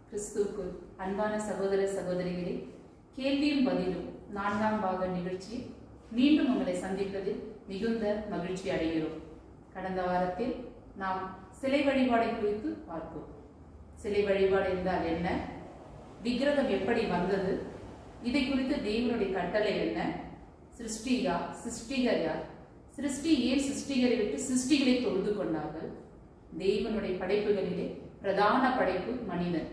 கிறிஸ்துவுக்குள் அன்பான சகோதர சகோதரிகளே, கேள்வியும் பதிலும் 4ஆம் பாக நிகழ்ச்சி மீண்டும் உங்களை சந்திப்பதில் மிகுந்த மகிழ்ச்சி அடைகிறோம். கடந்த வாரத்தில் நாம் சிலை வழிபாடை குறித்து பார்த்தோம். சிலை வழிபாடு என்றால் என்ன, விக்கிரகம் எப்படி வந்தது, இதை குறித்து தேவனுடைய கட்டளை என்ன, சிருஷ்டியா சிருஷ்டிகர் யார், சிருஷ்டி ஏன் சிருஷ்டிகரை விட்டு சிருஷ்டிகளை தொழுது கொண்டார்கள், தேவனுடைய படைப்புகளிலே பிரதான படைப்பு மனிதன்,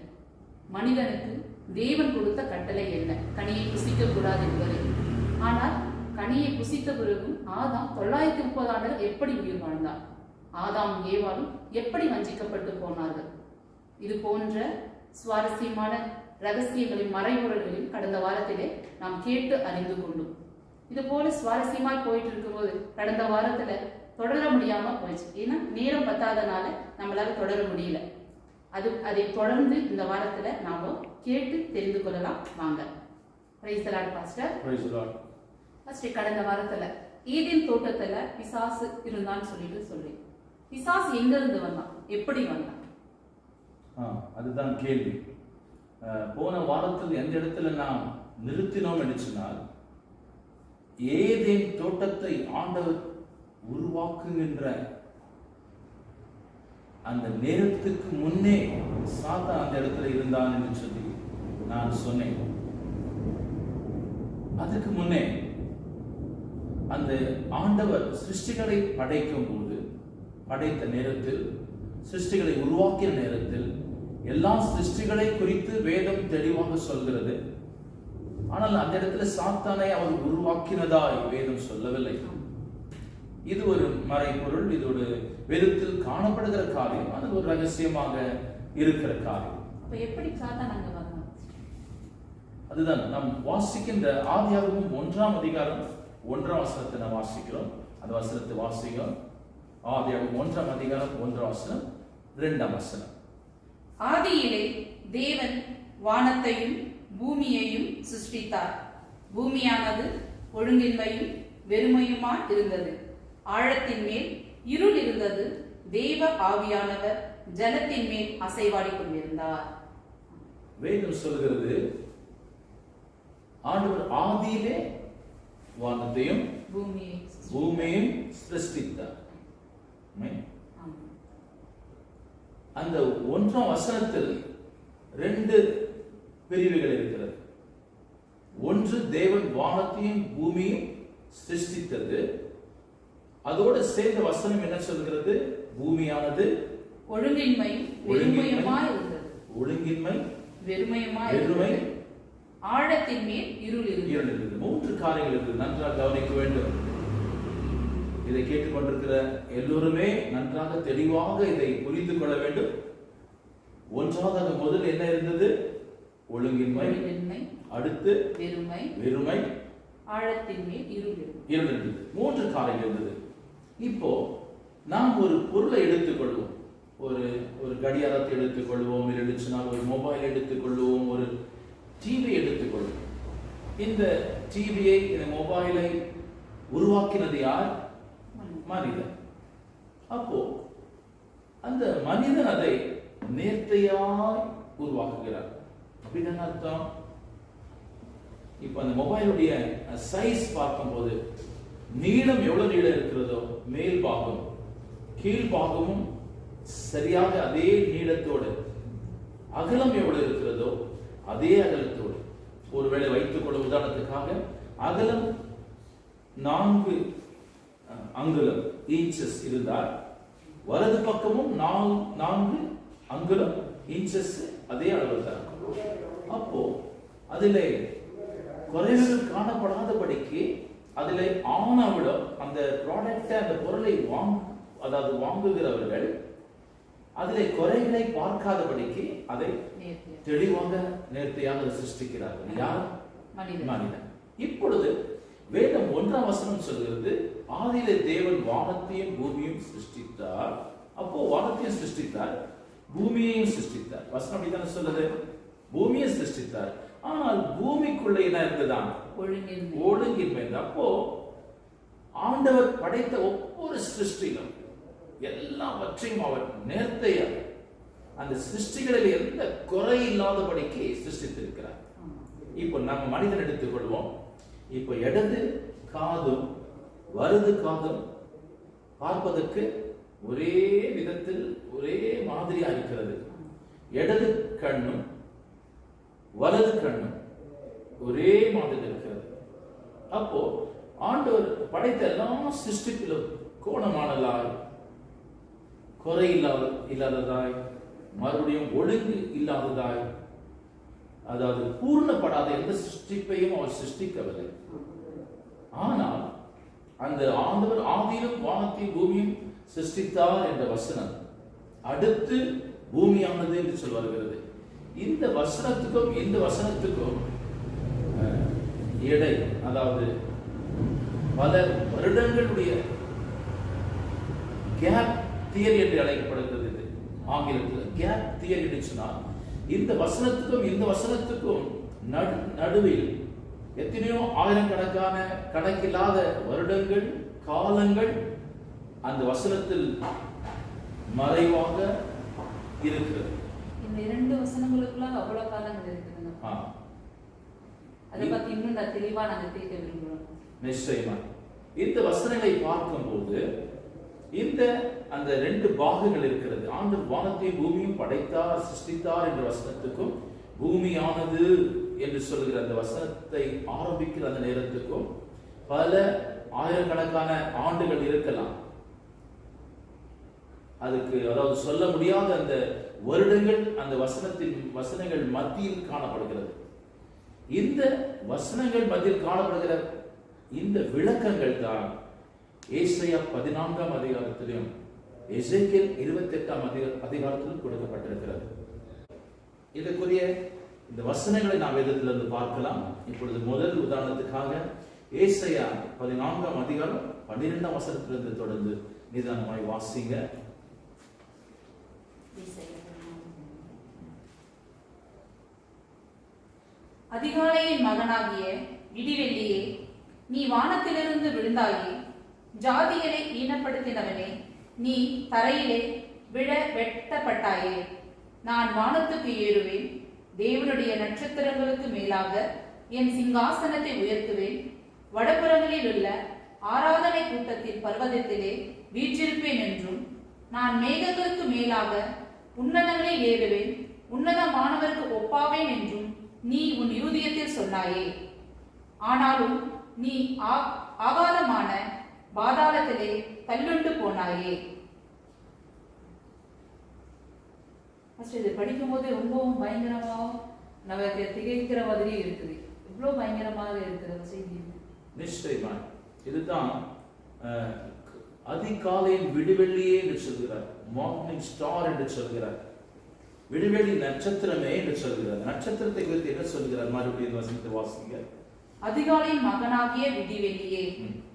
மனிதனுக்கு தேவன் கொடுத்த கட்டளை என்ன, கனியை புசிக்க கூடாது என்பதை. ஆனால் கனியை புசித்த பிறகும் ஆதாம் 930 ஆண்டுகள் எப்படி உயிர் வாழ்ந்தார், ஆதாம் ஏவாளும் எப்படி வஞ்சிக்கப்பட்டு போனார்கள். இது போன்ற சுவாரஸ்யமான ரகசியங்களின் மறைமுறைகளில் கடந்த வாரத்திலே நாம் கேட்டு அறிந்து கொண்டோம். இது போல சுவாரஸ்யமாய் போயிட்டு இருக்கும்போது கடந்த வாரத்துல தொடர முடியாம போயிடுச்சு. ஏன்னா நேரம் பத்தாதனால நம்மளால தொடர முடியல. அதை தொடர்ந்து இந்த வாரத்துல நாம கேட்டு தெரிந்து கொள்ளலாம். வாங்க. Praise the Lord pastor. Praise the Lord. First கடந்த வாரத்துல ஏதேன் தோட்டத்துல பிசாசு இருந்தான்னு சொல்லி பிசாசு எங்க இருந்து வந்தான், எப்படி வந்தான்? அதுதான் கேள்வி. போன வாரத்தில் எந்த இடத்துல நாம் நிறுத்தினோம் என்று சொன்னால், ஏதேன் தோட்டத்தை ஆண்டவர் உருவாக்குகின்ற அந்த நேரத்துக்கு முன்னே சாத்தான் அந்த இடத்துல இருந்தான் என்று சொல்லி நான் சொன்னேன். அதுக்கு முன்னே அந்த ஆண்டவர் சிருஷ்டிகளை படைக்கும் போது, படைத்த நேரத்தில், சிருஷ்டிகளை உருவாக்கிய நேரத்தில் எல்லா சிருஷ்டிகளை குறித்து வேதம் தெளிவாக சொல்கிறது. ஆனால் அந்த இடத்துல சாத்தானை அவர் உருவாக்கினதாய் வேதம் சொல்லவில்லை. இது ஒரு மறைபொருள், இது ஒரு வேதத்தில் காணப்படுகிற காரியம், அது ஒரு ரகசியமாக இருக்கிற காரியம். எப்படி சாத்தான் அங்க வந்தான்? அதுதான் நாம் வாசிக்கின்ற ஆதியாகமம் 1ஆம் அதிகாரம் 1ஆம் வசனத்தை நாம் வாசிக்கிறோம். அந்த வசனத்தை வாசிக்கிறோம். ஆதியாகமம் 1ஆம் அதிகாரம் 1ஆம் வசனம் 2ஆம் வசனம். ஆதியிலே தேவன் வானத்தையும் பூமியையும் சிருஷ்டித்தார். பூமியானது ஒழுங்கின்மையும் வெறுமையுமா இருந்தது. ஆழத்தின் மேல் இருள் இருந்தது. தேவ ஆவியானவர் ஜலத்தின் மேல் அசைவாடி கொண்டிருந்தார். வேதம் சொல்கிறது, ஆண்டவர் ஆதியிலே வானத்தையும் பூமியையும் சிருஷ்டித்தார். அந்த 1ஆம் வசனத்தில் 2 பிரிவுகள் இருக்கிறது. ஒன்று, தேவன் வானத்தையும் பூமியும் சிருஷ்டித்தது. அதோடு சேர்ந்த வசனம் என்ன சொல்கிறது? பூமியானது ஒழுங்கின்மை வெறுமை, ஆழத்தின் மேல் இருள் இருந்தது. 3 காரியங்கள் இருக்கு. நன்றாக கவனிக்க வேண்டும். இதை கேட்டுக்கொண்டிருக்கிற எல்லோருமே நன்றாக தெளிவாக இதை புரிந்து கொள்ள வேண்டும். ஒன்றாவது முதல் என்ன இருந்தது? ஒழுங்கின்மை. அடுத்து வெறுமை, ஆழத்தின் மேல் இருள் இருந்தது. 3 காரியங்கள் இருந்தது. இப்போ நாம் ஒரு பொருளை எடுத்துக்கொள்வோம். ஒரு கடியாரத்தை எடுத்துக்கொள்வோம், இல்லைன்னா ஒரு மொபைல் எடுத்துக்கொள்வோம், ஒரு டிவி எடுத்துக்கொள்வோம். இந்த டிவியை, இந்த மொபைலை உருவாக்கினது யார்? மனிதன். அப்போ அந்த மனிதன் அதை நேர்த்தையாய் உருவாக்குகிறார். அப்படின்னு அர்த்தம். இப்ப அந்த மொபைலுடைய சைஸ் பார்க்கும்போது நீளம் எவ்வளவு நீளம் இருக்கிறதோ, மேல் பாகம் கீழ் பாகமும் சரியாக அதே நீளத்தோடு, அகலம் எவ்வளவு இருக்கிறதோ அதே அகலத்தோடு, ஒருவேளை வைத்துக் கொள்ள உதாரணத்துக்காக அகலம் 4 அங்குலம் இன்ச்சஸ் இருந்தால், வலது பக்கமும் 4 அங்குலம் இன்ச்சஸ் அதே அளவில் தான். அப்போ அதிலே குறைவுகள் காணப்படாதபடிக்கு அதிலே ஆணவிட அந்த ப்ராடக்டை, அந்த பொருளை அதாவது வாங்குகிறவர்கள் அதிலே குறைகளை பார்க்காதபடிக்கு அதை தெளிவாக நேர்த்தியாக சிருஷ்டிக்கிறார்கள். யார்? மனிதன். இப்பொழுது வேதம் 1ஆம் வசனம் சொல்கிறது, ஆதியிலே தேவன் வானத்தையும் பூமியையும் சிருஷ்டித்தார். அப்போ வானத்தையும் சிருஷ்டித்தார், பூமியையும் சிருஷ்டித்தார். வசனம் அப்படித்தானே சொல்லுது, பூமியை சிருஷ்டித்தார். ஆனால் பூமிக்குள்ள என்ன இருந்ததான்? ஒழுங்கின்மை. அப்போ ஆண்டவர் படைத்த ஒவ்வொரு சிருஷ்டிகளும் எல்லாவற்றையும் அவர் நேர்த்தையாக அந்த சிருஷ்டிகளில் எந்த குறை இல்லாதபடிக்கு சிருஷ்டித்திருக்கிறார். இப்போ நம்ம மனிதன் எடுத்துக்கொள்வோம். இப்போ இடது காதும் வலது காதும் பார்ப்பதற்கு ஒரே விதத்தில் ஒரே மாதிரியா இருக்கிறது. இடது கண்ணும் வலது கண்ணும் ஒரே மாதிரி இருக்கிறது. அப்போ ஆண்டவர் படைத்த எல்லா சிருஷ்டிப்பிலும் கோணமானதாய், குறை இல்லாததாய், மறுபடியும் ஒழுங்கு இல்லாததாய், அதாவது பூர்ணப்படாத எந்த சிருஷ்டிப்பையும் அவர் சிருஷ்டிக்கவில்லை. ஆனால் அந்த ஆண்டவர் ஆதியிலும் வானத்தையும் பூமியும் சிருஷ்டித்தார் என்ற வசனம் அடுத்து பூமியானது என்று சொல்ல வருகிறது. இந்த வசனத்துக்கும் இந்த வசனத்துக்கும் எடை, அதாவது பல வருடங்களுடைய கேப் தியரி என்று அழைக்கப்படுகிறது. இது ஆங்கிலத்தில் கேப் தியரி என்று சொன்னால், இந்த வசனத்துக்கும் இந்த வசனத்துக்கும் நடுவில் எத்தனையோ ஆயிரக்கணக்கான கணக்கில்லாத வருடங்கள், காலங்கள் அந்த வசனத்தில் மறைவாக இருக்கிறது. இந்த இரண்டு வசனங்களுக்குள்ள அவ்வளவு காலங்கள் இருக்குதுங்க. அதை பத்தி இன்னும் தெளிவா நாங்க கேட்க விரும்புறோம். நிச்சயமா இந்த வசனங்களை பார்க்கும்போது இந்த அந்த ரெண்டு பாகங்கள் இருக்கிறது. ஆண்டவர் வானத்தையும் பூமியும் படைத்தார், சிருஷ்டித்தார் என்ற வசனத்துக்கும், பூமியானது என்று சொல்கிற அந்த வசனத்தை ஆரம்பிக்கிற அந்த நேரத்துக்கும் பல ஆயிரக்கணக்கான ஆண்டுகள் இருக்கலாம். அதுக்கு அதாவது சொல்ல முடியாத அந்த வருடங்கள் அந்த வசனங்கள் மத்தியில் காணப்படுகிறது. இந்த வசனங்கள் மத்தியில் காணப்படுகிற இந்த விளக்கங்கள் தான் ஏசாயா 14ஆம் அதிகாரத்திலும் எசேக்கியேல் 28ஆம் அதிகாரத்திலும் கொடுக்கப்பட்டிருக்கிறது. இதற்குரிய இந்த வசனங்களை நாம் வேதத்திலிருந்து பார்க்கலாம். இப்பொழுது முதல் உதாரணத்துக்காக ஏசாயா 14ஆம் அதிகாரம் 12ஆம் வசனத்திலிருந்து தொடர்ந்து நிதானமாய் வாசிங்க. அதிகாலையின் மகனாகிய இடிவெள்ளியே, நீ வானத்திலிருந்து விழுந்தாயே. ஜாதிகளை ஈனப்படுத்தினவனே, நீ தரையிலே விழ வெட்டப்பட்டாயே. நான் வானத்துக்கு ஏறுவேன், தேவனுடைய நட்சத்திரங்களுக்கு மேலாக என் சிங்காசனத்தை உயர்த்துவேன். வடபுறங்களில் உள்ள ஆராதனை கூட்டத்தின் பர்வதத்திலே வீற்றிருப்பேன் என்றும், நான் மேகங்களுக்கு மேலாக உன்னதங்களில் ஏறுவேன், உன்னதமானவருக்கு ஒப்பாவேன் என்றும் நீ உன் இருதயத்தில் சொன்னாயே. ஆனாலும் நீ ஆகாதமான பாதாளத்திலே தள்ளுண்டு போனாயே. இது படிக்கும் போது ரொம்பவும் பயங்கரமா நமக்கு திகைக்கிற மாதிரி இருக்குது. இவ்வளவு பயங்கரமாக இருக்கிறது செய்தி. நிச்சயமா இதுதான் அதிகாலையின் விடுவெள்ளியே என்று சொல்கிறார், மார்னிங் ஸ்டார் என்று சொல்கிறார், விடுவெளி நட்சத்திரமே என்று சொல்கிறார். நட்சத்திரத்தை குறித்து என்ன சொல்கிறார்? மறுபடியும் வசனத்தை வாசிங்க. அதிகாலையின் மகனாகிய விடிவெள்ளியே,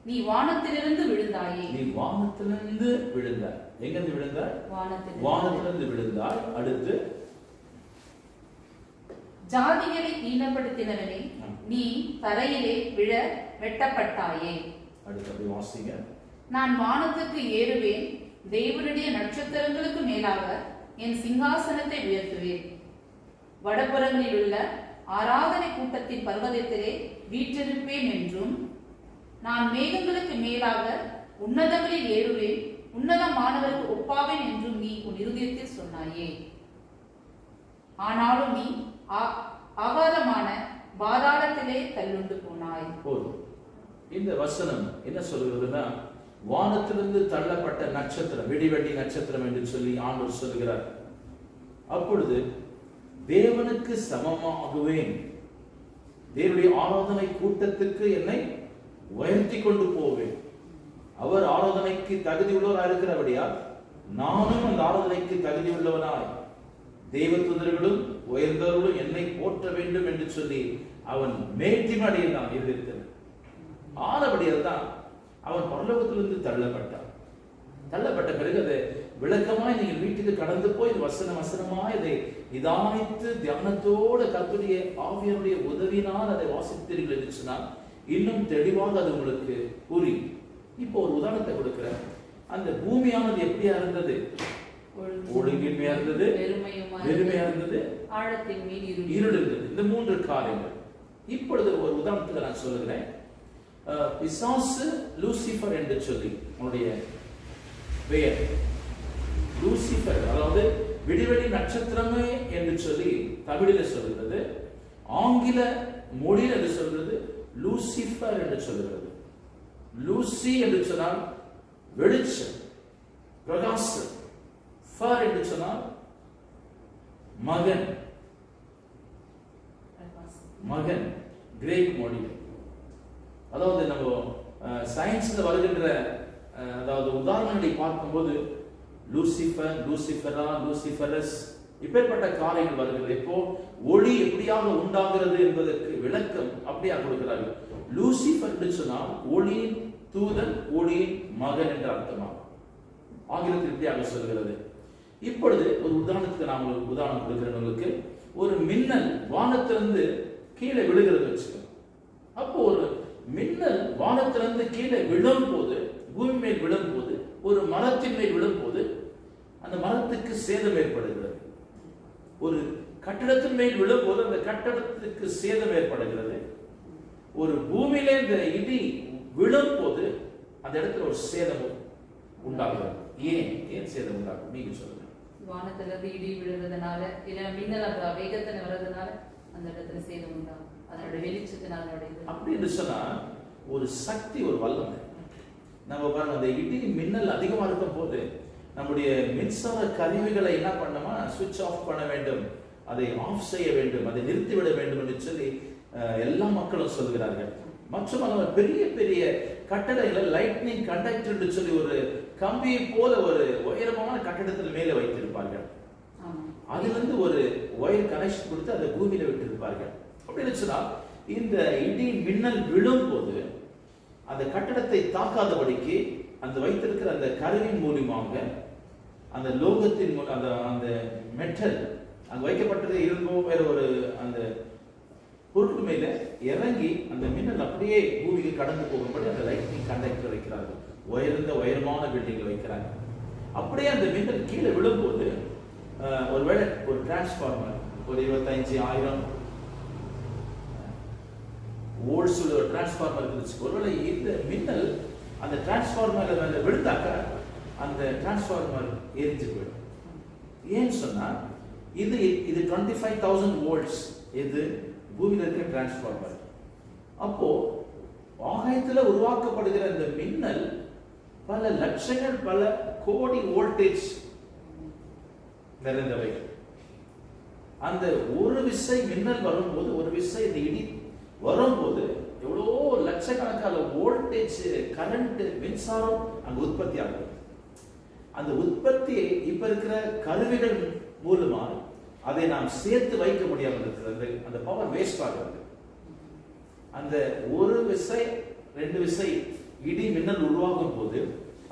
நீ வானத்திலிருந்து விழுந்தாயே. நீ வானத்திலிருந்து விழுந்தாய். எங்கிருந்து விழுந்தாய்? வானத்திலிருந்து விழுந்தாய். அடுத்து, ஜாதிகளை ஈனப்படுத்தினவனே, நீ தரையிலே விழ வெட்டப்பட்டாயே. அடுத்து அப்படி வாசிங்க. நான் வானத்துக்கு ஏறுவேன், தேவனுடைய நட்சத்திரங்களுக்கு மேலாக என் சிங்காசனத்தை உயர்த்துவேன். வடபுறங்களில் உள்ள ஆராதனை கூட்டத்தின் பர்வதத்திலே வீற்றிருப்பேன் என்றும், நான் மேகங்களுக்கு மேலாக உன்னதங்களில் ஏறுவேன், உன்னதமானவருக்கு ஒப்பாவேன் என்றும் நீ உன் இருதயத்தில் சொன்னாயே. ஆனாலும் நீ அகாதமான பாதாளத்திலே தள்ளுண்டு போனாய். இந்த வசனம் என்ன சொல்கிறதுனா, வானத்திலிருந்து தள்ளப்பட்ட நட்சத்திரம், விடிவெள்ளி நட்சத்திரம் என்று சொல்லி ஆண்டவர் சொல்கிறார். அப்பொழுது தேவனுக்கு சமமாகுவேன், தேவனுடைய ஆராதனை கூட்டத்துக்கு என்னை உயர்த்தி கொண்டு போவேன். அவர் ஆராதனைக்கு தகுதி உள்ளவராக இருக்கிறபடியால் நானும் அந்த ஆராதனைக்கு தகுதி உள்ளவனாய் தேவதூதர்களும் உயர்ந்தவர்களும் என்னை போற்ற வேண்டும் என்று சொல்லி அவன் மேட்டிமடையில் நான் இருந்திருக்கிறேன். ஆனபடியால் தான் அவன் பரலோகத்திலிருந்து தள்ளப்பட்ட பிறகு அதை விளக்கமாய் நீங்கள் வீட்டுக்கு கடந்து போய் வசனமாய் அதை நிதானித்து தியானத்தோடு கர்த்தருடைய ஆவியானுடைய உதவினால் அதை வாசித்தீர்கள் என்று சொன்னால் இன்னும் தெளிவாக அது உங்களுக்கு புரியும். இப்போ ஒரு உதாரணத்தை கொடுக்கிறேன். அந்த பூமியானது எப்படியா இருந்தது? ஒழுங்கின்மையா இருந்தது, வெறுமையா இருந்தது, ஆழத்தின் மீது இருள் இருந்தது. இந்த 3 காரியங்கள். இப்பொழுது ஒரு உதாரணத்துக்கு நான் சொல்லுகிறேன். பிசாசு லூசிபர் என்று சொல்லி அவனுடைய பெயர் லூசிபர், அதாவது விடிவெளி நட்சத்திரமே என்று சொல்லி தமிழில் சொல்கிறது. ஆங்கில மொழியில் என்று சொல்கிறது லூசிபர் என்று சொல்கிறது. லூசி என்று சொன்னால் வெளிச்சம், பிரகாசம். ஃபர் என்று சொன்னால் மகன் கிரேக் மொழி. அதாவது நம்ம சயின்ஸ்ல வருகின்ற அதாவது உதாரணங்களை பார்க்கும்போது லூசிபர், லூசிபரா, லூசிபரஸ் இப்பேற்பட்ட காரியங்கள் வருகிறது. இப்போ ஒளி எப்படியாக உண்டாகிறது என்பதற்கு விளக்கம் அப்படியாக கொடுக்கிறார்கள். லூசிபர் என்று சொன்னால் ஒளியின் தூதன், ஒளியின் மகன் என்ற அர்த்தமாகும். ஆங்கிலத்தில் இப்படியாக சொல்கிறது. இப்பொழுது ஒரு உதாரணத்துக்கு நான் உங்களுக்கு உதாரணம் கொடுக்கிறேன். உங்களுக்கு ஒரு மின்னல் வானத்திலிருந்து கீழே விழுகிறது வச்சுக்கோங்க. அப்போ ஒரு மின்னல் வானத்திலிருந்து கீழே விழும் போது, பூமி மேல் விழும் போது, ஒரு மரத்தின் மேல் விழும் போது அந்த மரத்துக்கு சேதம் ஏற்படுகிறது. ஒரு கட்டடத்தின் மேல் விழும் போது அந்த கட்டடத்துக்கு சேதம் ஏற்படுகிறது. ஒரு பூமியில இந்த இடி விழும் போது அந்த இடத்துல ஒரு சேதம் உண்டாகிறது. ஏன் சேதம் உண்டாகும்? நீங்க சொல்லுங்க. வானத்திலிருந்து இடி விழுறதுனால, இல்ல மின்னல் அந்த வேகத்துல வர்றதுனால அந்த இடத்துல சேதம் உண்டாகும். அதோட வெளிச்சத்தினால அப்படின்னு சொன்னா ஒரு சக்தி, ஒரு வல்லமை. நம்ம பாருங்க, அந்த இடி மின்னல் அதிகமா இருக்கும் போது நம்முடைய மின்சார கருவிகளை என்ன பண்ணணுமா, சுவிட்ச் ஆஃப் பண்ண வேண்டும், அதை ஆஃப் செய்ய வேண்டும், அதை நிறுத்திவிட வேண்டும் என்று சொல்லி எல்லா மக்களும் சொல்கிறார்கள். மற்றும் நம்ம பெரிய பெரிய கட்டடங்கள் லைட்னிங் கண்டக்டர் என்று சொல்லி ஒரு கம்பியை போல ஒரு உயரமான கட்டடத்தில் மேலே வைத்திருப்பார்கள். அதிலிருந்து ஒரு ஒயர் கனெக்ஷன் கொடுத்து அதை பூமியில விட்டிருப்பார்கள். அப்படின்னு சொன்னால் இந்த இடி மின்னல் விழும் போது அந்த கட்டடத்தை தாக்காதபடிக்கு அந்த வைத்திருக்கிற அந்த கருவின் மூலமாக அந்த லோகத்தின் அந்த மெட்டல் அங்க வைக்கப்பட்டது இருந்தோ வேற ஒரு அந்த பொருட்கள் மேல இறங்கி அந்த மின்னல் அப்படியே பூமிக்கு கடந்து போகும்படி அந்த லைட்னிங் கண்டக்டர் வைக்கிறார்கள். உயரமான பில்டிங் வைக்கிறாங்க. அப்படியே அந்த மின்னல் கீழே விழும்போது ஒருவேளை ஒரு டிரான்ஸ்பார்மர் ஒரு 25,000 வோல்ட்ஸ் உள்ள ஒரு டிரான்ஸ்பார்மர் இருந்துச்சு. ஒருவேளை இந்த மின்னல் அந்த டிரான்ஸ்பார்மர்ல மேல விழுந்தாக்க அந்த டிரான்ஸ்பார்மர் எரிஞ்சு போயிடும். ஏன்னு சொன்னா இது 25,000 வோல்ட்ஸ், இது பூமியில இருக்கிற டிரான்ஸ்பார்மர். அப்போ ஆகாயத்துல உருவாக்கப்படுகிற இந்த மின்னல் பல லட்சங்கள், பல கோடி வோல்டேஜ் நிறைந்தவை. அந்த ஒரு விசை மின்னல் வரும்போது, ஒரு விசை இந்த இடி வரும்போது எவ்வளோ லட்சக்கணக்கான வோல்டேஜ், கரண்ட், மின்சாரம் அங்க உற்பத்தி ஆகுது. அந்த உற்பத்தியை இப்ப இருக்கிற கருவிகள் மூலமா அதை நாம் சேர்த்து வைக்க முடியாமல் இருக்கிறது. அந்த பவர் வேஸ்ட் ஆகிறது. அந்த ஒரு விசை 2 விசை இடி மின்னல் உருவாகும் போது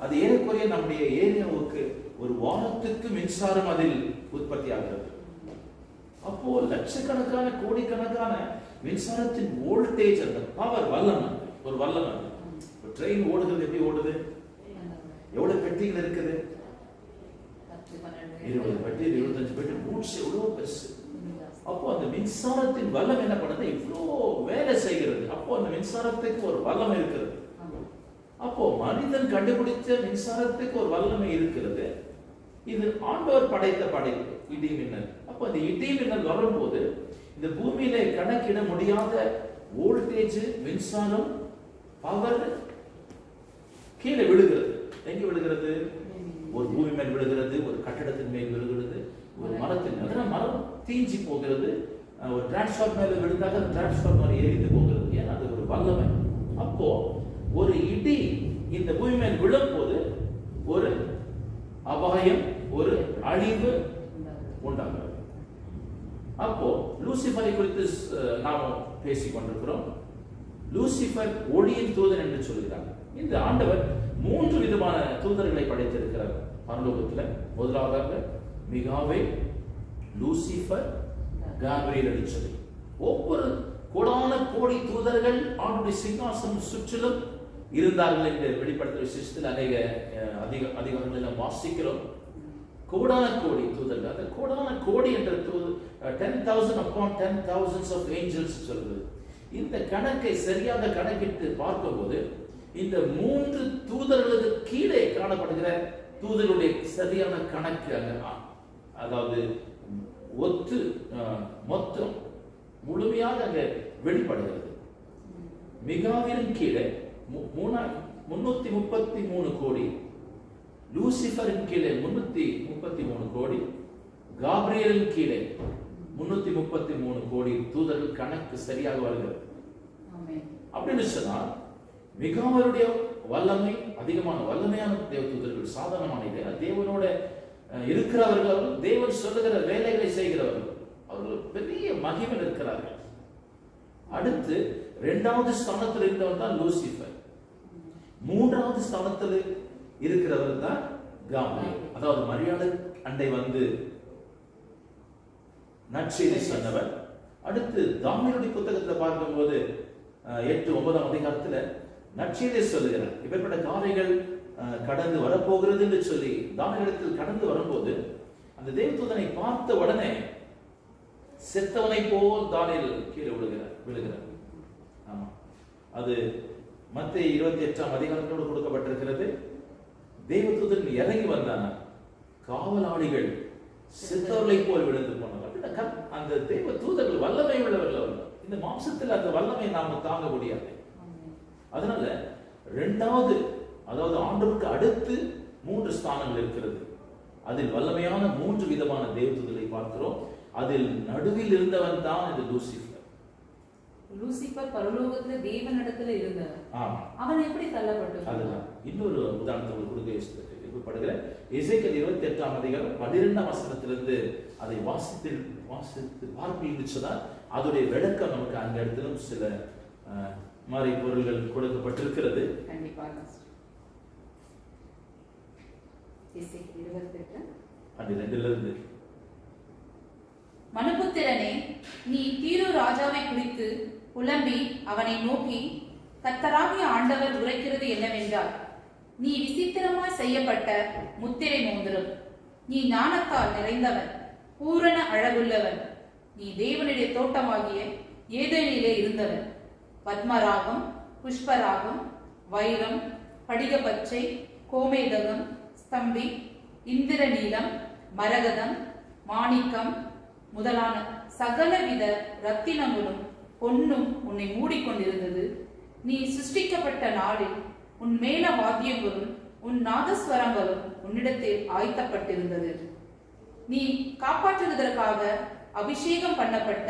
அது ஏறக்குறைய நம்முடைய ஏரியாவுக்கு ஒரு வாரத்துக்கு மின்சாரம் அதில் உற்பத்தி ஆகிறது. அப்போ லட்சக்கணக்கான கோடிக்கணக்கான மின்சாரத்தின் வோல்டேஜ், அந்த பவர், வல்லமை, ஒரு வல்லமை. ட்ரெயின் ஓடுகிறது, எப்படி ஓடுது? எவ்வளவு பெட்டிகள் இருக்குது? 20 பெட்டி, 25 பெட்டி, ரூட்ஸ் எவ்வளவு பெருசு. அப்போ அந்த மின்சாரத்தின் வல்லமை என்ன பண்ணுது? இவ்வளோ வேலை செய்கிறது. அப்போ அந்த மின்சாரத்துக்கு ஒரு வல்லமை இருக்கிறது. அப்போ மனிதன் கண்டுபிடிச்ச மின்சாரத்துக்கு ஒரு வல்லமை இருக்கிறது. இது ஆண்டவர் படைத்த படைப்பு, இடி மின்னல். அப்போ இந்த இடி மின்னல் வரும்போது இந்த பூமியில கணக்கிட முடியாத வோல்டேஜ், மின்சாரம், பவர் கீழே விழுகிறது. எங்க விழுகிறது? ஒரு பூமி மேல் விழுகிறது, ஒரு கட்டடத்தின் மேல் விழுகிறது, ஒரு மரத்தின் மேல். மரம் தீஞ்சி போகிறது. ஒரு டிரான்ஸ்பார்மர் மேல விழுந்தாக அந்த டிரான்ஸ்பார்மர் எரிந்து போகிறது. ஏன்னா அது ஒரு வல்லமை. அப்போ ஒரு இடி இந்த பூமி மேல் விழும்போது ஒரு அபாயம், ஒரு அழிவு உண்டாகிறது. அப்போ லூசிஃபரை குறித்து நாம் பேசிக் கொண்டிருக்கிறோம். லூசிஃபர் ஒளியின் தூதன் என்று சொல்கிறார். இந்த ஆண்டவர் 3 விதமான தூதர்களை படைத்திருக்கிறார் பரலோகத்தில். முதலாவதாக மிகாவேல், லூசிஃபர், காபிரியேல் என்று சொல்லி ஒவ்வொரு கோடான கோடி தூதர்கள் ஆண்டுடைய சிங்காசனம் சுற்றிலும் இருந்தார்கள் என்று வெளிப்படுத்தும் விசேஷத்தில் அநேக அதிகாரங்களில் வாசிக்கிறோம். கோடான கோடி தூதர்கள், அந்த கோடான கோடி என்ற 10,000 upon 10,000s of angels சொல்கிறது. இந்த கணக்கை சரியாக கணக்கிட்டு பார்க்கும்போது இந்த 3 தூதர்களுக்கு கீழே காணப்படுகிற தூதர்களுடைய சரியான கணக்கு அதாவது ஒத்து மொத்தம் முழுமையாக அங்க வெளிப்படுகிறது. மிகாவிலின் கீழே 333 கோடி, லூசிஃபரின் கீழே 333 கோடி, காபிரியேலின் கீழே 333 கோடி தூதர்கள் கணக்கு சரியாக வருகிறது. அப்படின்னு சொன்னால் மிகாவேலுடைய வல்லமை அதிகமான வல்லமையான தேவ தூதர்கள், சாதாரணமான இல்லை. தேவனோட இருக்கிறவர்கள், அவர்கள் தேவன் சொல்லுகிற வேலைகளை செய்கிறவர்கள், அவர்கள் பெரிய மகிமையில் இருக்கிறார்கள். அடுத்து 2வது ஸ்தானத்தில் இருந்தவர் தான் லூசிஃபர். 3வது ஸ்தானத்தில் இருக்கிறவர் தான் காபிரியேல். அதாவது மரியாதை அண்டை வந்து நற்செய்தி சொன்னவர். அடுத்து தானியேலுடைய புத்தகத்தில் பார்க்கும்போது 8-9ஆம் அதிகாரத்தில் நற்செய்தி சொல்லுகிறார். இப்படிப்பட்ட காரியங்கள் கடந்து வரப்போகிறது என்று சொல்லி தானியேலிடத்தில் கடந்து வரும்போது அந்த தேவதூதனை பார்த்த உடனே செத்தவனை போல் தானியேல் கீழே விழுகிறார். ஆமா, அது மத்தேயு 28ஆம் அதிகாரத்தோடு கொடுக்கப்பட்டிருக்கிறது. தேவதூதன் இறங்கி வந்தான காவலாளிகள் செத்தவர்களை போல் விழுந்து போனார்கள். அந்த தேவ தூதர்கள் வல்லமை உள்ளவர்கள் அவர்கள். இந்த மாம்சத்தில் அந்த வல்லமை நாம தாங்க முடியாது. அதனால 2வது, அதாவது ஆண்டவருக்கு அடுத்து 3 ஸ்தானங்கள் இருக்கிறது. அதில் வல்லமையான 3 விதமான தேவதூதர்களை பார்க்கிறோம். அதில் நடுவில் இருந்தவன் தான் இந்த லூசிஃபர். லூசிஃபர் பரலோகத்துல தேவனிடத்துல இருந்தவர். அவன் எப்படி தள்ளப்பட்டான்? அதுதான் இன்னொரு உதாரணத்தை கொடுக்க படுகிற எசேக்கியேல் 28ஆம் அதிகாரம் 12ஆம் வசனத்திலிருந்து அதை வாசித்து பார்ப்பீங்கன்னு சொன்னால் அதோடைய விளக்கம் நமக்கு அந்த இடத்திலும் சில மாறி பொருள்கள் கொடுக்கப்பட்டிருக்கிறது. கண்டிப்பாக எசேக்கியேல் 28 மனுபுத்திரனே, நீ தீரு ராஜாவை குறித்து புலம்பி அவனை நோக்கி, கர்த்தராகிய ஆண்டவர் உரைக்கிறது என்னவென்றால், நீ விசித்திரமாய் செய்யப்பட்ட முத்திரை மோந்திரம், நீ ஞானத்தால் நிறைந்தவன், பூரண அழகுள்ளவன், நீ தேவனுடைய தோட்டமாகிய ஏதேனிலே இருந்தவன், பத்மராகம், புஷ்பராகம், வைரம், படிகப்பச்சை, கோமேதகம், ஸ்தம்பி, இந்திரநீலம், மரகதம், மாணிக்கம் முதலான சகலவித ரத்தினங்களும் பொன்னும் உன்னை மூடிக்கொண்டிருந்தது. நீ சிருஷ்டிக்கப்பட்ட நாளில் உன் மேல வாத்தியங்களும் உன் நாதஸ்வரங்களும் உன்னிடத்தில் ஆயத்தப்பட்டிருந்தது. நீ காப்பாற்றுவதற்காக அபிஷேகம் பண்ணப்பட்ட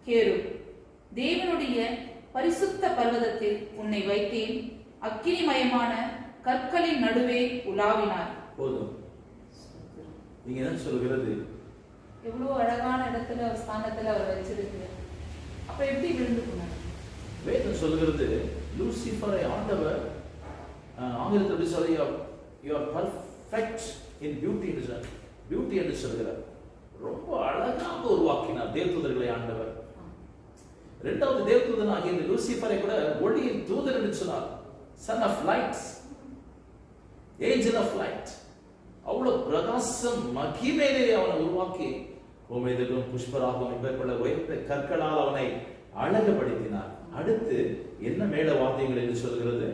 கேரு, தேவனுடைய பரிசுத்த பர்வதத்தில் உன்னை வைத்தேன். அக்கினிமயமான கற்களின் நடுவே உலாவினார். போதும். நீங்க என்ன சொல்கிறது? எவ்வளவு அழகான இடத்துல ஸ்தானத்துல அவர் வச்சிருக்கிறார். அப்ப எப்படி விழுந்து போனார்? வேதம் சொல்கிறது லூசிஃபரை ஆண்டவர் ஆங்கிலத்தில் எப்படி சொல்ல, you are perfect in beauty என்று சொல்கிறார். ரொம்ப அழகாக உருவாக்கினார் தேவதூதர்களை ஆண்டவர். 2வது தேவதூதனாகிய இந்த லூசிஃபரை கூட ஒளியின் தூதர் என்று சொன்னார். son of light, angel of light. அவ்வளவு பிரகாசம் மகிமையிலே அவனை உருவாக்கி கோமேதகம், புஷ்பராகம் இப்படிப்பட்ட உயர்ந்த கற்களால் அவனை அழகுபடுத்தினார். அடுத்து என்ன மேல வாத்தியங்கள் என்று சொல்கிறது?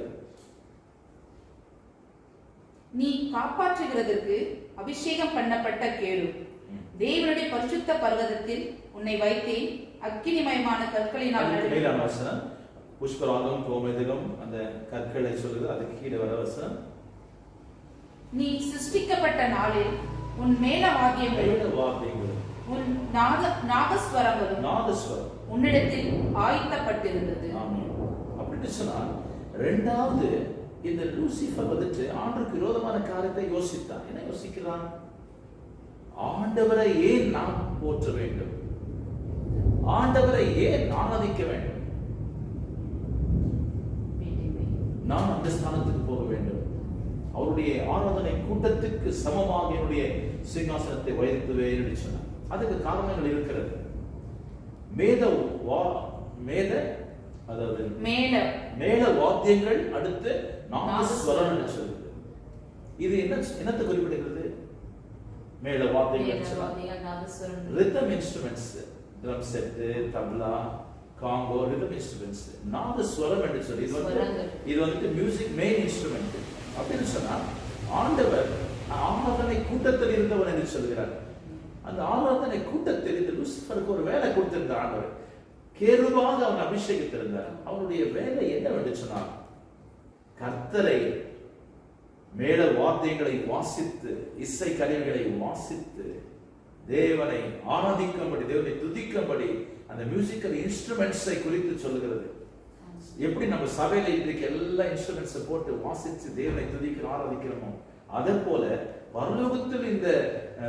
நீ காப்பாற்றுகிறதற்கு அபிஷேகம் பண்ணப்பட்ட கேரு, தேவனுடைய பரிசுத்த பர்வதத்தில் உன்னை வைத்தேன். அக்கினிமயமான கற்களினால் புஷ்பராகம், கோமேதகம் அந்த கற்களை சொல்லுது. அதுக்கு கீழே வர வசனம், நீ சிருஷ்டிக்கப்பட்ட நாளில் உன் மேல வாத்தியங்களும் உன் நாதஸ்வரங்களும் உன்னிடத்தில் ஆயத்தப்பட்டிருந்தது. அப்படின்னு சொன்னா ரெண்டாவது, இந்த லூசிஃபர் வந்துட்டு ஆண்டவருக்கு விரோதமான காரியத்தை யோசித்தான். என்ன யோசிக்கிறான்? ஆண்டவரை ஏன் நாம் போற்ற வேண்டும்? ஆண்டவரை ஏன் ஆராதிக்க வேண்டும்? நான் அந்த ஸ்தானத்துக்கு போக வேண்டும். அவருடைய ஆராதனை கூட்டத்துக்கு சமமாக என்னுடைய சிங்காசனத்தை வைத்துவேன் என்று சொன்னார். அதுக்கு காரணங்கள் இருக்கிறது. அதாவது மேல வாத்தியங்கள், அடுத்து நாதஸ்வரம் என்று சொல்லுது. இது என்னத்தை குறிப்பிடுகிறது? மேல வாத்தியங்கள், rhythm instruments, drum set, tabla, conga, rhythm instruments. நாதஸ்வரம் என்று சொல்லி இது வந்து மியூசிக் மெயின் இன்ஸ்ட்ருமெண்ட் அப்படின்னு சொன்னா, ஆண்டவர் ஆராதனை கூட்டத்தில் இருந்தவன் என்று சொல்கிறார். அந்த ஆராதனை கூட்டத்தில் இந்த லூசிஃபருக்கு ஒரு வேலை கொடுத்திருந்த ஆண்டவர் கேருபாக அவன் அபிஷேகித்திருந்தார். அவனுடைய வேலை என்னவென்று சொன்னார்? கர்த்தரை மேல வாத்தியங்களை வாசித்து, இசை கருவிகளை வாசித்து தேவனை ஆராதிக்கும்படி, தேவனை துதிக்கும்படி அந்த மியூசிக்கல் இன்ஸ்ட்ருமெண்ட்ஸை குறித்து சொல்லுகிறது. எப்படி நம்ம சபையில இன்றைக்கு எல்லா இன்ஸ்ட்ருமெண்ட்ஸை போட்டு வாசிச்சு தேவனை துதிக்க ஆராதிக்கிறோமோ, அதே போல பரலோகத்தில் இந்த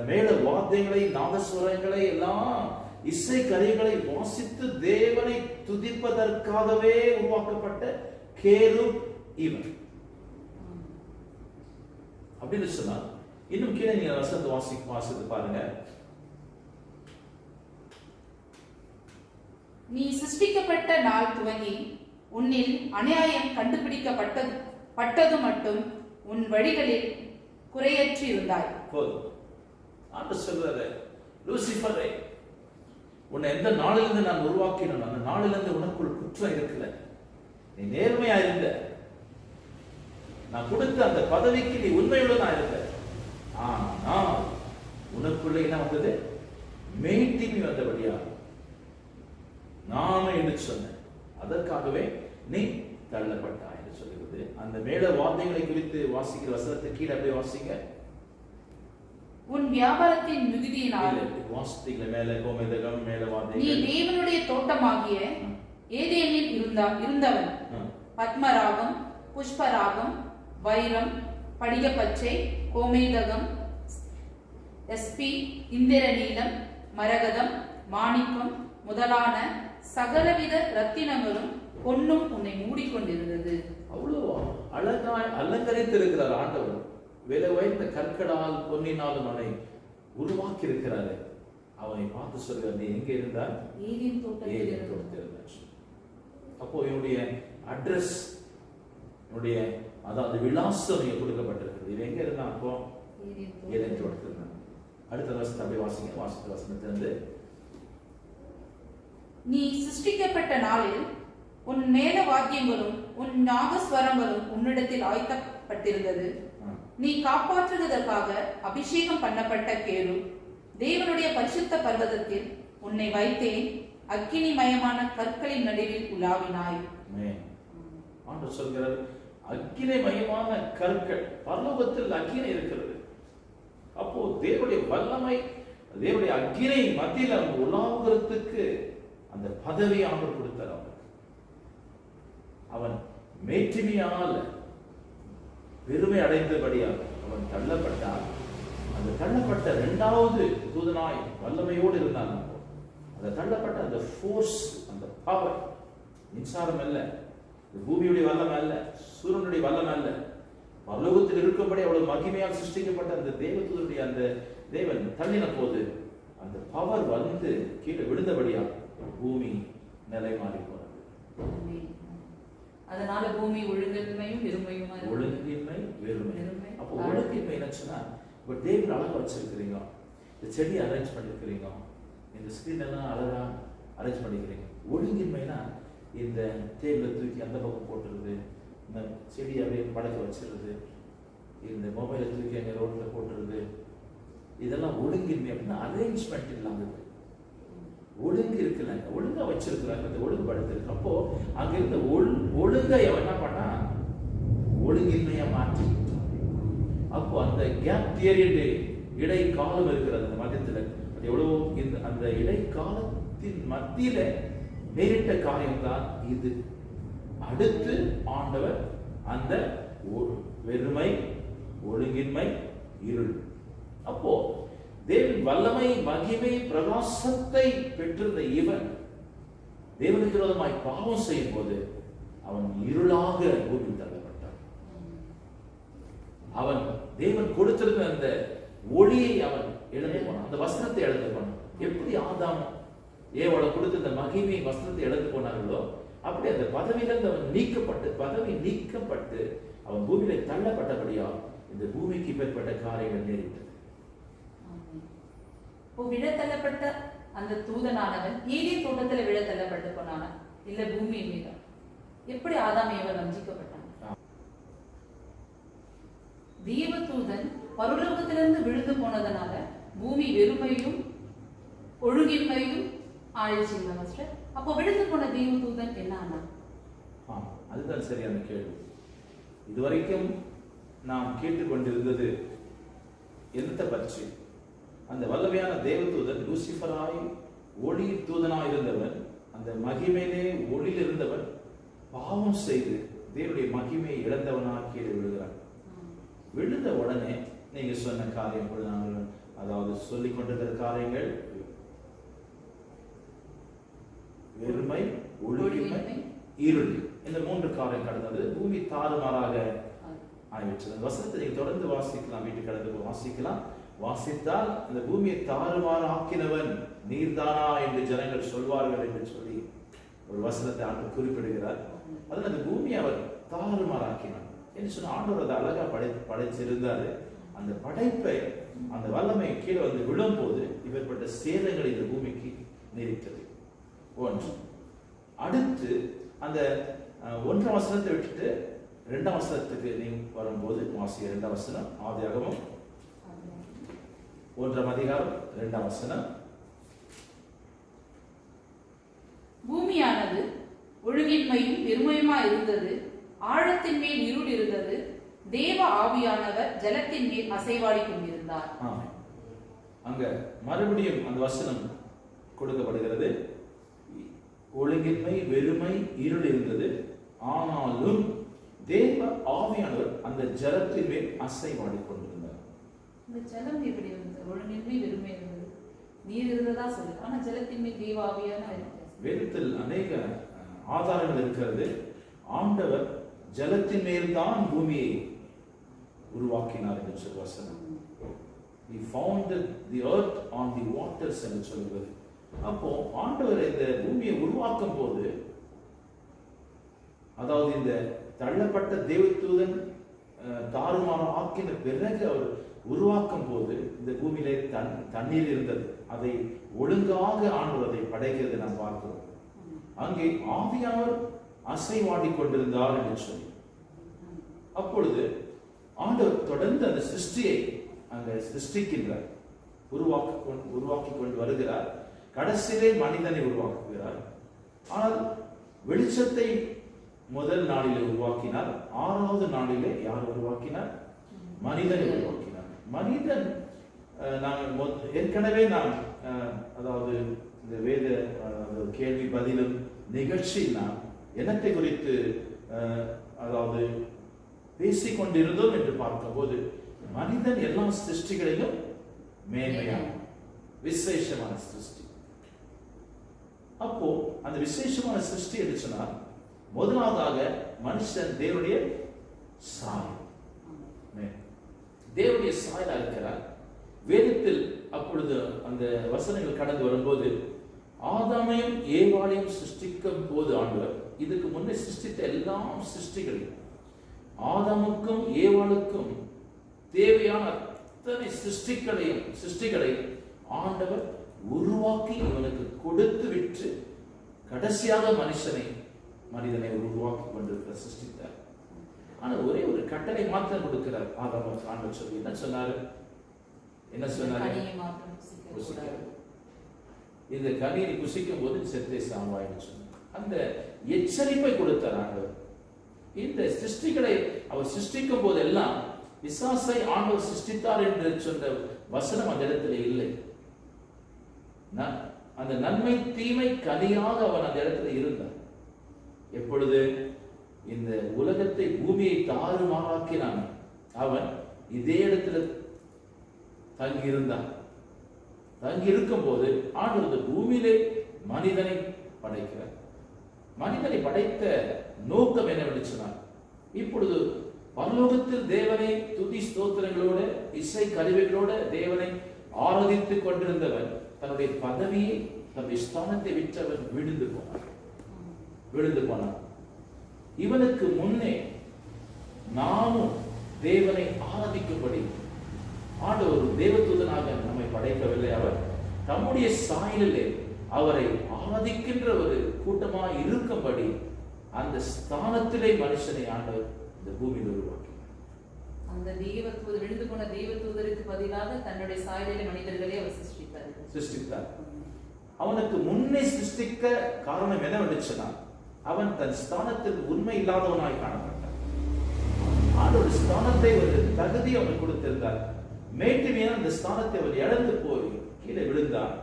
மேல வாத்தியங்களை, நாதஸ்வரங்களை, எல்லாம் இசை கருவிகளை வாசித்து தேவனை துதிப்பதற்காகவே உருவாக்கப்பட்ட கேருப் இவன் அப்படின்னு சொன்னால், இன்னும் கீழே நீங்க வாசித்து பாருங்க. நீ சிருஷ்டிக்கப்பட்ட நாள் துவங்கி உன்னில் அநியாயம் கண்டுபிடிக்கப்பட்டது மட்டும் உன் வழிகளில் குறையற்றி இருந்தாய். ஆண்டவர் சொல்றாரு, லூசிஃபரே, உன்னை எந்த நாளிலிருந்து நான் உருவாக்கினோம், அந்த நாளிலிருந்து உனக்குள் குற்றம் இருக்கல. நீ நேர்மையா இருந்த, நான் கொடுத்த அந்த பதவிக்கு நீ உண்மையுள்ளதா இருந்த. ஆனால் உனக்குள்ள என்ன வந்தது? மேட்டிமி வந்தபடியா நாம என்று சொன்னேன், அதற்காகவே நீ தள்ளப்பட்டாய் என்று சொல்லுகிறது. அந்த மேல வார்த்தைகளை குறித்து வாசிக்கிற வசனத்தை கீழே அப்படியே வாசிங்க. உன் வியாபாரத்தின் மிகுதியினால் வாசித்தீங்கள மேல கோமேதகம், மேல வார்த்தை. நீ தேவனுடைய தோட்டமாகிய ஏதேனில் இருந்தவன். பத்மராகம், புஷ்பராகம், வைரம், படிகப்பச்சை, கோமேதகம், எஸ்பி, இந்திரநீலம், மரகதம், மாணிக்கம் முதலான சகலவித ரத்தினங்களும் பொன்னும் உன்னை மூடிக்கொண்டிருந்தது. அவ்வளவு அழகாய் அலங்கரித்திருக்கிறார் ஆண்டவர். விலை உயர்ந்த கற்களால் பொன்னினாலும் அவனை உருவாக்கி இருக்கிறாரு. அவனை பார்த்து சொல்கிறார், நீ எங்க இருந்தார்? ஏதேன் தோட்டத்தில். அப்போ என்னுடைய அட்ரஸ், என்னுடைய அதாவது விலாசம் கொடுக்கப்பட்டிருக்கிறது. இது எங்க இருந்தா? அப்போ ஏதேன் தோட்டத்தில். அடுத்த வருஷத்தை அப்படியே வாசிங்க. வாசித்த வசனத்திலிருந்து, நீ சிருஷ்டிக்கப்பட்ட நாளில் உன் மேல வாத்தியங்களும் உன் நாகஸ்வரங்களும் உன்னிடத்தில் ஆயத்தப்பட்டிருந்தது. நீ காப்பாற்றுவதற்காக அபிஷேகம் பண்ணப்பட்ட கேரு, தேவனுடைய பரிசுத்த பர்வதத்தில் உன்னை வைத்தேன். அக்கினிமயமான கற்களின் நடுவில் உலாவினாய். ஆண்டவர் சொல்கிறார், அக்கினிமயமான கற்கள். பரலோகத்தில் அக்கினி இருக்கிறது. அப்போ தேவனுடைய வல்லமை, தேவனுடைய அக்கினை மத்தியில் அவங்க உலாவுகிறதுக்கு அந்த பதவியை ஆண்டவர் கொடுத்தார். அவன் மேட்டிமையால் பெருமை அடைந்தபடியாக அவன் தள்ளப்பட்டான். அந்த தள்ளப்பட்ட இரண்டாவது தூதனாய் வல்லமையோடு இருந்தான். அந்த தள்ளப்பட்ட அந்த ஃபோர்ஸ், அந்த பவர், மின்சாரம் அல்ல, பூமியுடைய வல்லமை அல்ல, சூரியனுடைய வல்லமை அல்ல, பரலோகத்தில் இருக்கும்படி அவ்வளவு மகிமையால் சிருஷ்டிக்கப்பட்ட அந்த தேவதூதனுடைய அந்த தேவன் தள்ளின போது அந்த பவர் வந்து கீழே விழுந்தபடியா பூமி நிலை மாறி போனது. அதனால பூமி ஒழுங்கின்மையும் வெறுமையும். ஒழுங்கின்மை வெறுமை. அப்போ ஒழுங்கின்மை என்னச்சுன்னா, இப்போ டேபிள் அழகா வச்சிருக்கிறீங்க, இந்த செடி அரேஞ்ச் பண்ணிருக்கிறீங்க, இந்த ஸ்கிரீன் எல்லாம் அழகா அரேஞ்ச் பண்ணிக்கிறீங்க. ஒழுங்கின்மைனா இந்த டேபிளை தூக்கி அந்த பக்கம் போட்டுருது, இந்த செடி அப்படியே படக்க வச்சிருது, இந்த மொபைலை தூக்கி அங்கே ரோட்ல போட்டுருது. இதெல்லாம் ஒழுங்கின்மை. அப்படின்னா அரேஞ்ச்மெண்ட் இல்லாதது. ஒழுங்கு இருக்குல்ல, ஒழுங்கா வச்சிருக்கிறாங்க, அந்த ஒழுங்குபடுத்திருக்கு. அப்போ அங்க இருந்த ஒழுங்கை என்ன பண்ணா ஒழுங்கின்மையா மாற்றி. அப்போ அந்த கேப் பீரியட், இடைக்காலம் இருக்கிறது அந்த மத்தியத்துல. அது எவ்வளவு அந்த இடைக்காலத்தின் மத்தியில நேரிட்ட காரியம் தான் இது. அடுத்து ஆண்டவர் அந்த வெறுமை, ஒழுங்கின்மை, இருள். அப்போ தேவன் வல்லமை, மகிமை, பிரகாசத்தை பெற்றிருந்த இவன் தேவனுக்கு விரோதமாய் பாவம் செய்யும் போது அவன் இருளாக பூமியில் தள்ளப்பட்டான். அவன் தேவன் கொடுத்திருந்த அந்த ஒளியை அவன் இழந்து போனான், அந்த வஸ்திரத்தை இழந்து போனான். எப்படி ஆதாம் ஏவாளை கொடுத்த இந்த மகிமை வஸ்திரத்தை இழந்து போனார்களோ அப்படி அந்த பதவியிலிருந்து அவன் நீக்கப்பட்டு அவன் பூமியில தள்ளப்பட்டபடியால் இந்த பூமிக்கு மேற்பட்ட காரியங்கள் நேரிட்டது. விழத்தள்ளப்பட்ட அந்த தூதனானவன் ஏதேன் தோட்டத்துல விழத்தள்ளப்பட்டு போனான, இல்ல பூமியின் மீது. எப்படி ஆதாம் ஏவாள் வஞ்சிக்கப்பட்டான்? தேவதூதன் பரலோகத்திலிருந்து விழுந்து போனதனால பூமி வெறுமையும் ஒழுங்கின்மையும் ஆயிடுச்சு. அப்போ விழுந்து போன தேவதூதன் என்ன ஆனா? அதுதான் சரியான கேள்வி. இதுவரைக்கும் நாம் கேட்டுக்கொண்டிருந்தது என்னத்தை பற்றி? அந்த வல்லமையான தேவதூதன் லூசிபராய் ஒளி தூதனாய் இருந்தவன், அந்த மகிமையிலே ஒளியில் இருந்தவன் பாவம் செய்து தேவனுடைய மகிமையை இழந்தவனாக கீழே விழுகிறான். விழுந்த உடனே நீங்க சொன்ன காரியம், நாங்கள் அதாவது சொல்லிக் கொண்டிருக்கிற காரியங்கள் வெறுமை, ஒழுங்கின்மை, இருள், இந்த மூன்று காரியம் கடந்தது. பூமி தாறுமாறாக ஆயிடுச்சு. அந்த வசனத்தை நீங்க தொடர்ந்து வாசிக்கலாம், வீட்டுக்கு கடந்து வாசிக்கலாம். வாசித்தால் இந்த பூமியை தாறுமாறு ஆக்கினவன் நீர்தானா என்று ஜனங்கள் சொல்வார்கள் என்று சொல்லி ஒரு வசனத்தை ஆண்டு குறிப்பிடுகிறார். அதில் அந்த பூமியை அவர் தாறுமாறாக்கினார் என்று சொன்ன ஆண்டவர் அதை அழகா படைச்சிருந்தாரு. அந்த படைப்பை, அந்த வல்லமை கீழே வந்து விழும்போது இவர்பட்ட சேதங்கள் இந்த பூமிக்கு நேரிட்டது. ஒன்று. அடுத்து அந்த ஒன்றாம் வசனத்தை விட்டுட்டு இரண்டாம் வசனத்துக்கு நீங்க வரும்போது வாசிய இரண்டாம் வசனம், ஆதியாகமம் 1ஆம் அதிகாரம் 2ஆம் வசனம். பூமியானது ஒழுங்கின்மையும் வெறுமையுமா இருந்தது, ஆழத்தின் மேல் இருள் இருந்தது, தேவ ஆவியானவர் ஜலத்தின் மேல் அசைவாடி கொண்டிருந்தார். அங்க மறுபடியும் அந்த வசனம் கொடுக்கப்படுகிறது. ஒழுங்கின்மை, வெறுமை, இருள் இருந்தது, ஆனாலும் தேவ ஆவியானவர் அந்த ஜலத்தின் மேல் அசைவாடி கொண்டிருந்தார். இந்த ஜலம் எப்படி இருந்தது? ஒழுங்கின்மை, வெறுமை இருந்தது, நீர் இருந்ததா சொல்லு, ஆனா ஜலத்தின் மேல் தேவ ஆவியானவர். வேதத்தில் அநேக ஆதாரங்கள் இருக்கிறது. ஆண்டவர் ஜலத்தின் மேல் தான் பூமியை உருவாக்கினார் என்று சொல்ற வசனம். He founded the earth on the waters என்று சொல்கிறது. அப்போ ஆண்டவர் இந்த பூமியை உருவாக்கும் போது, அதாவது இந்த தள்ளப்பட்ட தேவதூதன் தாறுமாறு ஆக்கின பிறகு அவர் உருவாக்கும் போது இந்த பூமியிலே தண்ணீர் இருந்தது. அதை ஒழுங்காக ஆண்டவர் அதை படைக்கிறது நாம் பார்க்கிறோம். அங்கே ஆவியானவர் அசைவாடி கொண்டிருந்தார் என்று சொல்லி, அப்பொழுது ஆண்டவர் தொடர்ந்து அந்த சிருஷ்டியை அங்கே சிருஷ்டிக்கின்றார், உருவாக்கி கொண்டு வருகிறார். கடைசியிலே மனிதனை உருவாக்குகிறார். ஆனால் வெளிச்சத்தை முதல் நாளிலே உருவாக்கினார். 6வது நாளிலே யார் உருவாக்கினார்? மனிதனை உருவாக்கினார். மனிதன் நாங்கள் ஏற்கனவே நாம் அதாவது இந்த வேத கேள்வி பதிலும் நிகழ்ச்சியில் நாம் என்னத்தை குறித்து அதாவது பேசிக்கொண்டிருந்தோம் என்று பார்க்கும்போது, மனிதன் எல்லா சிருஷ்டிகளிலும் மேன்மையான விசேஷமான சிருஷ்டி. அப்போ அந்த விசேஷமான சிருஷ்டி என்று சொன்னால், முதலாவதாக மனுஷன் தேவனுடைய சாயல், தேவனுடைய சாயலா இருக்கிறார். வேதத்தில் அப்பொழுது அந்த வசனங்கள் கடந்து வரும்போது, ஆதாமையும் ஏவாளையும் சிருஷ்டிக்கும் போது ஆண்டவர் இதுக்கு முன்னே சிருஷ்டித்த எல்லா சிருஷ்டிகளையும், ஆதாமுக்கும் ஏவாளுக்கும் தேவையான அத்தனை சிருஷ்டிகளை ஆண்டவர் உருவாக்கி இவனுக்கு கொடுத்து விட்டு கடைசியாக மனிதனை உருவாக்கி கொண்டிருக்கிற சிருஷ்டித்தார். ஆனால் ஒரே ஒரு கட்டளை மாத்திரம் கொடுக்கிறார். ஆதாமுக்கு ஆண்டவர் சொல்லி என்ன சொன்னாரு? இந்த கனியை குசிக்கும் போது செத்தே சாவாயின்னு சொன்னார். அந்த எச்சரிப்பை கொடுத்தார் ஆண்டவர். இந்த சிருஷ்டிகளை அவர் சிருஷ்டிக்கும் போதெல்லாம் பிசாசை ஆண்டவர் சிருஷ்டித்தார் என்று சொன்ன வசனம் அந்த இடத்துல இல்லை. அந்த நன்மை தீமை கனியாக அவன் அந்த இடத்துல இருந்தார். எப்பொழுது இந்த உலகத்தை பூமியை தாறுமாறாக்கினான். அவன் இதே இடத்துல தங்கி இருந்தான். தங்கி இருக்கும் போது ஆண்டவர் இந்த பூமியிலே மனிதனை படைக்கிறார். மனிதனை படைத்த நோக்கம் என்னவென்று சொன்னார், இப்பொழுது பரலோகத்தில் தேவனை துதி ஸ்தோத்திரங்களோட இசை கருவிகளோட தேவனை ஆராதித்துக் கொண்டிருந்தவன் தன்னுடைய பதவியை தன்னுடைய ஸ்தானத்தை விற்றவன் விழுந்து போனான். இவனுக்கு முன்னே நாமும் தேவனை ஆராதிக்கும்படி ஆண்டவர் ஒரு தேவதூதனாக நம்மை படைக்கவில்லை. அவர் தம்முடைய சாயலிலே அவரை ஆராதிக்கின்ற ஒரு கூட்டமாய் இருக்கும்படி அந்த ஸ்தானத்திலே மனுஷனை ஆண்டவர் இந்த பூமியில் உருவாக்கினார். அந்த தேவதூதர் விழுந்து போன தேவதூதருக்கு பதிலாக தன்னுடைய சாயலிலே மனிதர்களை அவர் சிருஷ்டித்தார். அவனுக்கு முன்னே சிருஷ்டிக்க காரணம் என்னவென்று சொன்னார், அவன் தன் ஸ்தானத்தில் உண்மை இல்லாதவனாய் காணப்பட்டான். ஆண்டவர் ஸ்தானத்தை ஒரு தகுதி அவனுக்கு கொடுத்திருந்தார். மேட்டுமையான அந்த ஸ்தானத்தை அவர் இழந்து போய் கீழே விழுந்தார்.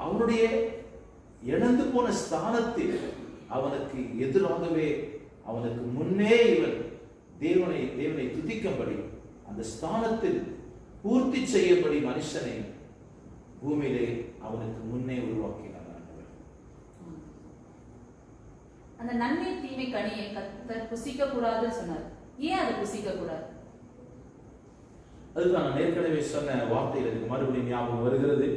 அவனுடைய இழந்து போன ஸ்தானத்தில் அவனுக்கு எதிராகவே அவனுக்கு முன்னே இவன் தேவனை துதிக்கும்படி அந்த ஸ்தானத்தில் பூர்த்தி செய்யும்படி மனுஷனை பூமியிலே அவனுக்கு முன்னே உருவாக்கினார். அந்த நன்மை தீமை கனியை கர்த்தர் புசிக்க கூடாதுன்னு சொன்னார். ஏன் அதை புசிக்க கூடாது? அதுதான் நான் ஏற்கனவே சொன்ன வார்த்தையில் எனக்கு மறுபடியும் ஞாபகம் வருகிறது.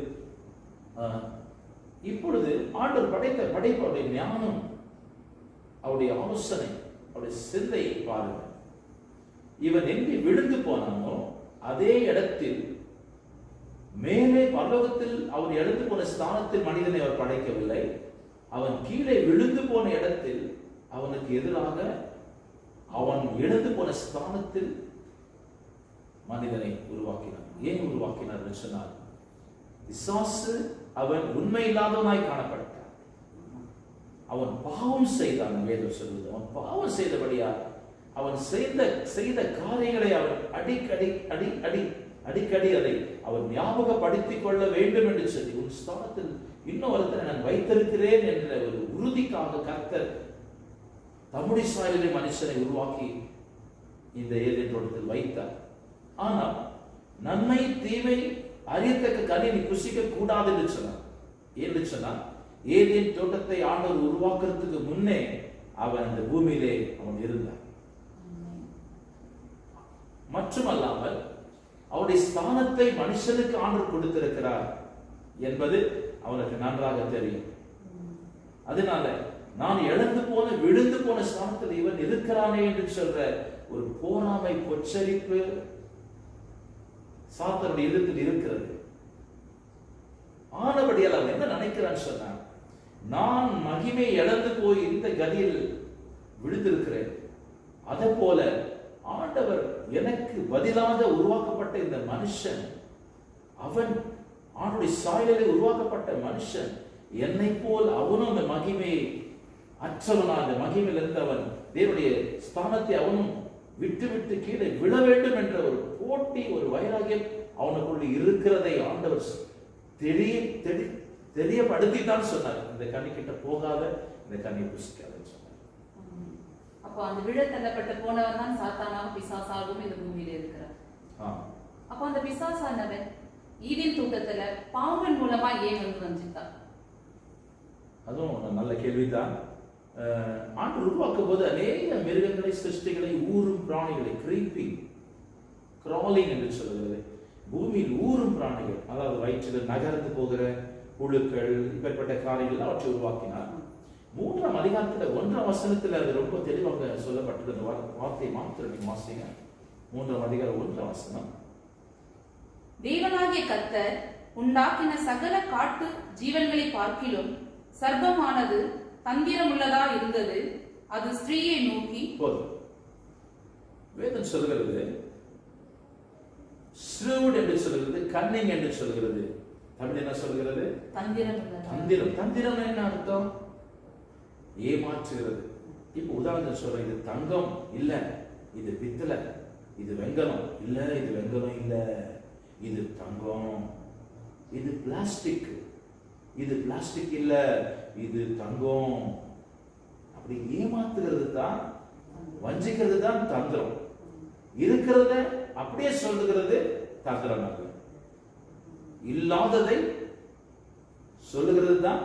இப்பொழுது ஆண்டவர் படைத்த படைப்புடைய ஞானம், அவருடைய ஆலோசனை, அவருடைய சிந்தையை பாருங்கள். இவன் எங்கே விழுந்து போனானோ அதே இடத்தில் மேலே பரலோகத்தில் அவர் எடுத்து போன ஸ்தானத்தில் மனிதனை அவர் படைக்கவில்லை. அவன் கீழே விழுந்து போன இடத்தில் அவனுக்கு எதிராக அவன் இழந்து போன ஸ்தானத்தில் மனிதனை உருவாக்கினார். ஏன் உருவாக்கினார் என்று சொன்னார், பிசாசு அவன் உண்மை இல்லாதவனாய் காணப்பட்டான். அவன் பாவம் செய்தான். வேதம் சொல்வது அவன் பாவம் செய்தபடியால் அவன் செய்த காரியங்களை அவன் அடிக்கடி அதை அவன் ஞாபகப்படுத்திக் கொள்ள வேண்டும் என்று சொல்லி, உன் ஸ்தானத்தில் இன்னொருத்தரை நான் வைத்திருக்கிறேன் என்ற ஒரு உறுதிக்காக கர்த்தர் தம்முடைய சாயலிலே மனுஷனை உருவாக்கி இந்த ஏதேன் தோட்டத்தில் வைத்தார். ஆனால் நன்மை தீமை அறியத்தக்க கனி நீ புசிக்க கூடாது என்று சொன்னார். என்று சொன்னார், ஏதேன் தோட்டத்தை ஆண்டவர் உருவாக்குறதுக்கு முன்னே அவன் அந்த பூமியிலே அவன் இருந்தான். மட்டுமல்லாமல் அவருடைய ஸ்தானத்தை மனுஷனுக்கு ஆண்டவர் கொடுத்திருக்கிறார் என்பது அவனுக்கு நன்றாக தெரியும். அதனால நான் இழந்து போன விழுந்து போன ஸ்தானத்தில் இவன் இருக்கிறானே என்று சொல்ற ஒரு போராமை பொச்சரிப்பு சாத்தானுடைய இதயத்தில் இருக்கிறது. ஆனபடியால் அவன் என்ன நினைக்கிறான்னு சொன்னா, நான் மகிமை இழந்து போய் இந்த கதியில் விழுந்திருக்கிறேன், அதை போல ஆண்டவர் எனக்கு பதிலாக உருவாக்கப்பட்ட இந்த மனுஷன், அவன் ஆண்டுடைய சாயலிலே உருவாக்கப்பட்ட மனுஷன், என்னை போல் அவனும் அந்த மகிமையை அற்றவனாக மகிமையில் இருந்தவன் தேவனுடைய ஸ்தானத்தை அவனும் விட்டு கீழே விழ வேண்டும் என்ற ஒரு போட்டி, ஒரு வைராகியம் அவனுக்குள்ள இருக்கிறதை ஆண்டவர் தெரியப்படுத்தித்தான் சொன்னார், இந்த கனி கிட்ட போகாத, இந்த கனி புசிக்காதன்னு சொன்னார். அப்போ அந்த விழ தள்ளப்பட்ட போனவன் தான் சாத்தானாக பிசாசாகவும் இந்த பூமியில இருக்கிறார். அப்போ அந்த பிசாசானவன் ஈதேன் தோட்டத்துல பாவன் மூலமா ஏன் வந்து வஞ்சித்தான்? அதுவும் நல்ல கேள்விதான். ஆண்டு உருவாக்கும் போது அநேக மிருகங்களை, சிருஷ்டிகளை, ஊரும் பிராணிகளை, கிரீப்பிங் கிராலிங் என்று சொல்கிறது, பூமியில் ஊரும் பிராணிகள், அதாவது வயிற்றில் நகர்ந்து போகிற புழுக்கள், இப்பேற்பட்ட காரியங்கள் அவற்றை உருவாக்கினார். 3ஆம் அதிகாரத்தில் 1ஆம் வசனத்தில் அது ரொம்ப தெளிவாக சொல்லப்பட்டது. அந்த வார்த்தை மாத்திரம் வாசிங்க. 3ஆம் அதிகாரம் 1ஆம் வசனம். தேவனாகிய கர்த்தர் உண்டாக்கின சகல காட்டு ஜீவன்களை பார்க்கிலும் சர்ப்பமானது தந்திரமுள்ளதா இருந்தது, அது ஸ்திரீயை நோக்கி. வேதம் சொல்கிறது shrewd என்று சொல்கிறது, கன்னிங் என்று சொல்கிறது. தமிழ் என்ன சொல்கிறது? தந்திரம். தந்திரம் என்ன அர்த்தம்? ஏமாற்றுகிறது. இப்ப உதாரணம் சொல்றேன், இது தங்கம் இல்ல, இது பித்தளை, இது வெங்கலம் இல்ல, இது வெங்கலம் இல்ல, இது தங்கம், இது பிளாஸ்டிக், இது பிளாஸ்டிக் இல்ல, இது தங்கம். அப்படி ஏமாத்துகிறது தான், வஞ்சிக்கிறது தான் தந்திரம். இருக்கிறத அப்படியே சொல்லுகிறது தந்திரம் அல்ல. இல்லாததை சொல்லுகிறது தான்,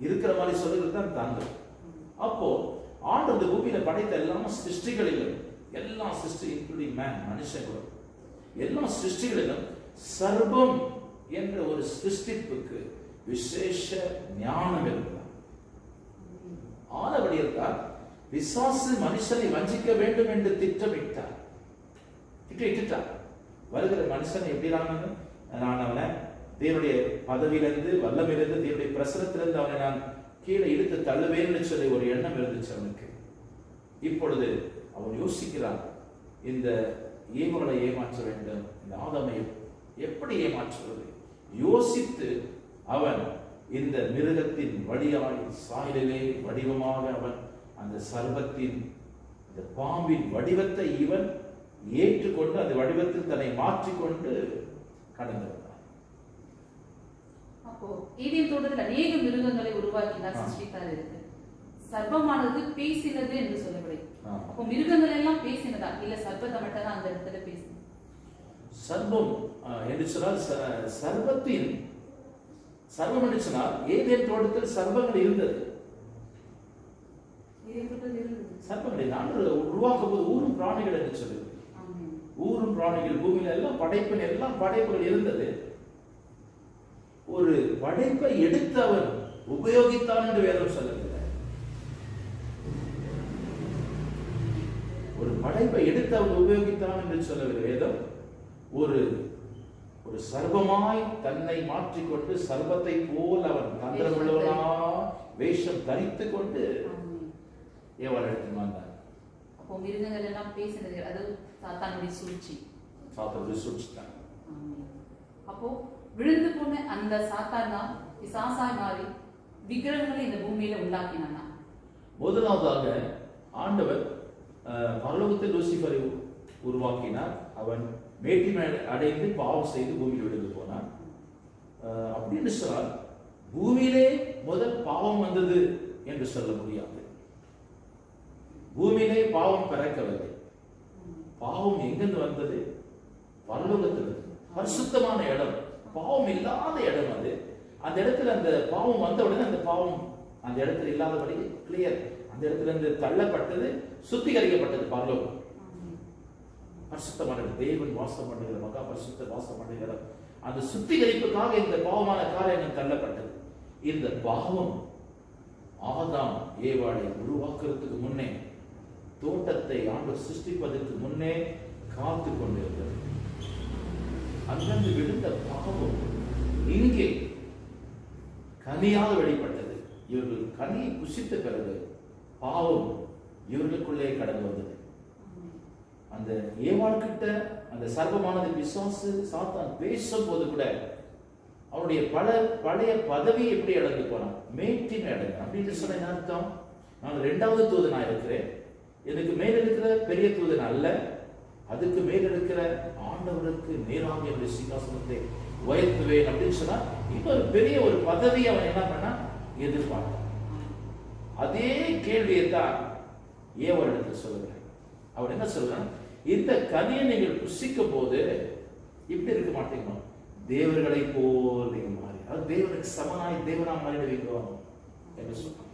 இருக்கிற மாதிரி சொல்லுகிறது தான் தந்திரம். அப்போ ஆண்டவர் இந்த பூமியில படைத்த எல்லா சிருஷ்டிகளிலும், எல்லா சிருஷ்டி இன்க்ளூடிங் மேன், மனுஷன் கூட எல்லா சிருஷ்டிகளிலும் சர்வம் என்ற ஒரு சிருஷ்டிப்புக்கு விசேஷ ஞானம் இருக்கிறார். ஆனபடி இருக்கார். பிசாசு மனுஷனை வஞ்சிக்க வேண்டும் என்று திட்டமிட்டார். வருகிற மனுஷனை எப்படி நான் அவனை தேவனுடைய பதவியிலிருந்து, வல்லமிலிருந்து, தேவனுடைய பிரசனத்திலிருந்து அவனை நான் கீழே இழுத்து தள்ளுவேன்னு சொல்லி ஒரு எண்ணம் இருந்துச்சு அவனுக்கு. இப்பொழுது அவன் யோசிக்கிறான், இந்த ஏவலை ஏமாற்ற வேண்டும், இந்த ஆதாமை எப்படி ஏமாற்றுவது யோசித்து அவன் இந்த மிருகத்தின் வழியாய் சாயலிலே வடிவமாக அவன் அந்த சர்வத்தின், இந்த பாம்பின் வடிவத்தை இவன் ஏற்றுக்கொண்டு அந்த வடிவத்தில் தன்னை மாற்றிக்கொண்டு கடந்து வந்தான். அப்போ ஏதேன் தோட்டத்தில் அநேக மிருகங்களை உருவாக்கினார், சிருஷ்டித்தார் இருக்கு. சர்ப்பமானது பேசினது என்று சொல்லப்படுது. அப்போ மிருகங்கள் எல்லாம் பேசினதா, இல்ல சர்ப்பத்தை மட்டும் தான் அந்த இடத்துல பேசினது? சர்ப்பம் என்று சொன்னால் சர்வத்தின், சர்வம் என்று சொன்னால் ஏதேன் தோட்டத்தில் சர்ப்பங்கள் இருந்தது. சர்ப்பங்களை நாங்கள் உருவாக்கும் போது ஊரும் பிராணிகள் என்று சொல்லுது. ஊரும் பிராணிகள், பூமியில எல்லாம் படைப்பின் எல்லாம் படைப்புகள் இருந்தது. ஒரு படைப்பை எடுத்தவன் உபயோகித்தான் என்று வேதம் சொல்லவில்லை. ஒரு படைப்பை எடுத்தவன் உபயோகித்தான் என்று சொல்லவில்லை வேதம். ஒரு ஒரு சர்வமாய் தன்னை மாற்றிக்கொண்டு சர்வத்தை போல் அவன் தந்திரமுள்ளவனா வேஷம் தரித்து கொண்டு ஏவாள் எடுத்து வந்தான். அப்போ மிருகங்கள் எல்லாம் பேசினது, அது சாத்தானுடைய சூழ்ச்சி. சாத்தானுடைய சூழ்ச்சி தான். அப்போ விழுந்து போன அந்த சாத்தான் தான் பிசாசாய் மாறி விக்கிரகங்களை இந்த பூமியில உண்டாக்கினானா? முதலாவதாக ஆண்டவர் பரலோகத்தில் லூசிபரை உருவாக்கினார். அவன் மேட்டிமை அடைந்து பாவம் செய்து பூமியில் விழுந்து போனான். அப்படின்னு சொன்னால் பூமியிலே முதல் பாவம் வந்தது என்று சொல்ல முடியாது. பூமியிலே பாவம் பிறக்கவில்லை. பாவம் எங்கிருந்து வந்தது? பரலோகத்தில். பரிசுத்தமான இடம், பாவம் இல்லாத இடம் அது. அந்த இடத்துல அந்த பாவம் வந்த உடனே அந்த பாவம் அந்த இடத்துல இல்லாதபடி கிளியர், அந்த இடத்துல இருந்து தள்ளப்பட்டது, சுத்திகரிக்கப்பட்டது. பரலோகம் பரிசுத்தமான தேவன் வாசம் பண்ணுகிற, மகா பரிசுத்த வாசம் பண்ணுகிற அந்த சுத்திகரிப்புக்காக இந்த பாவமான காரியங்கள் தள்ளப்பட்டது. இந்த பாவம் ஆதாம் ஏவாளை உருவாக்குறதுக்கு முன்னே, தோட்டத்தை ஆண்டவர் சிருஷ்டிப்பதற்கு முன்னே காத்து கொண்டிருந்தது. அங்கிருந்து விழுந்த பாவம் இங்கே கனியாக வெளிப்பட்டது. இவர்கள் கனியை புசித்த பிறகு பாவம் இவர்களுக்குள்ளே கடந்து வந்தது. அந்த ஏவாள் கிட்ட அந்த சர்வமானது பிசாசு சாத்தான் பேசும் போது கூட அவருடைய பழைய பதவி எப்படி அடங்கி போனான்? மேட்டின் அடங்கு. அப்படின்னு சொன்ன அர்த்தம், நான் 2வது தூதனா இருக்கிறேன், எனக்கு மேல் இருக்கிற பெரிய தூதன் அல்ல, அதுக்கு மேல் இருக்கிற ஆண்டவருக்கு நேராக என்னுடைய சிங்காசனத்தை உயர்த்துவேன் அப்படின்னு சொன்னா இன்னொரு பெரிய ஒரு பதவி அவன் என்ன பண்ணா எதிர்பார்த்தான். அதே கேள்வியை தான் ஏவாள் இடத்துல சொல்லுகிறேன். அவர் என்ன சொல்றான்? இந்த கனியை நீங்கள் புசிக்கும் போது இப்படி இருக்க மாட்டீங்க, தேவர்களை போல் நீங்க மாறி, அது தேவனுக்கு சமனாய் தேவனா மாறிடுவீங்க என்று சொல்றான்.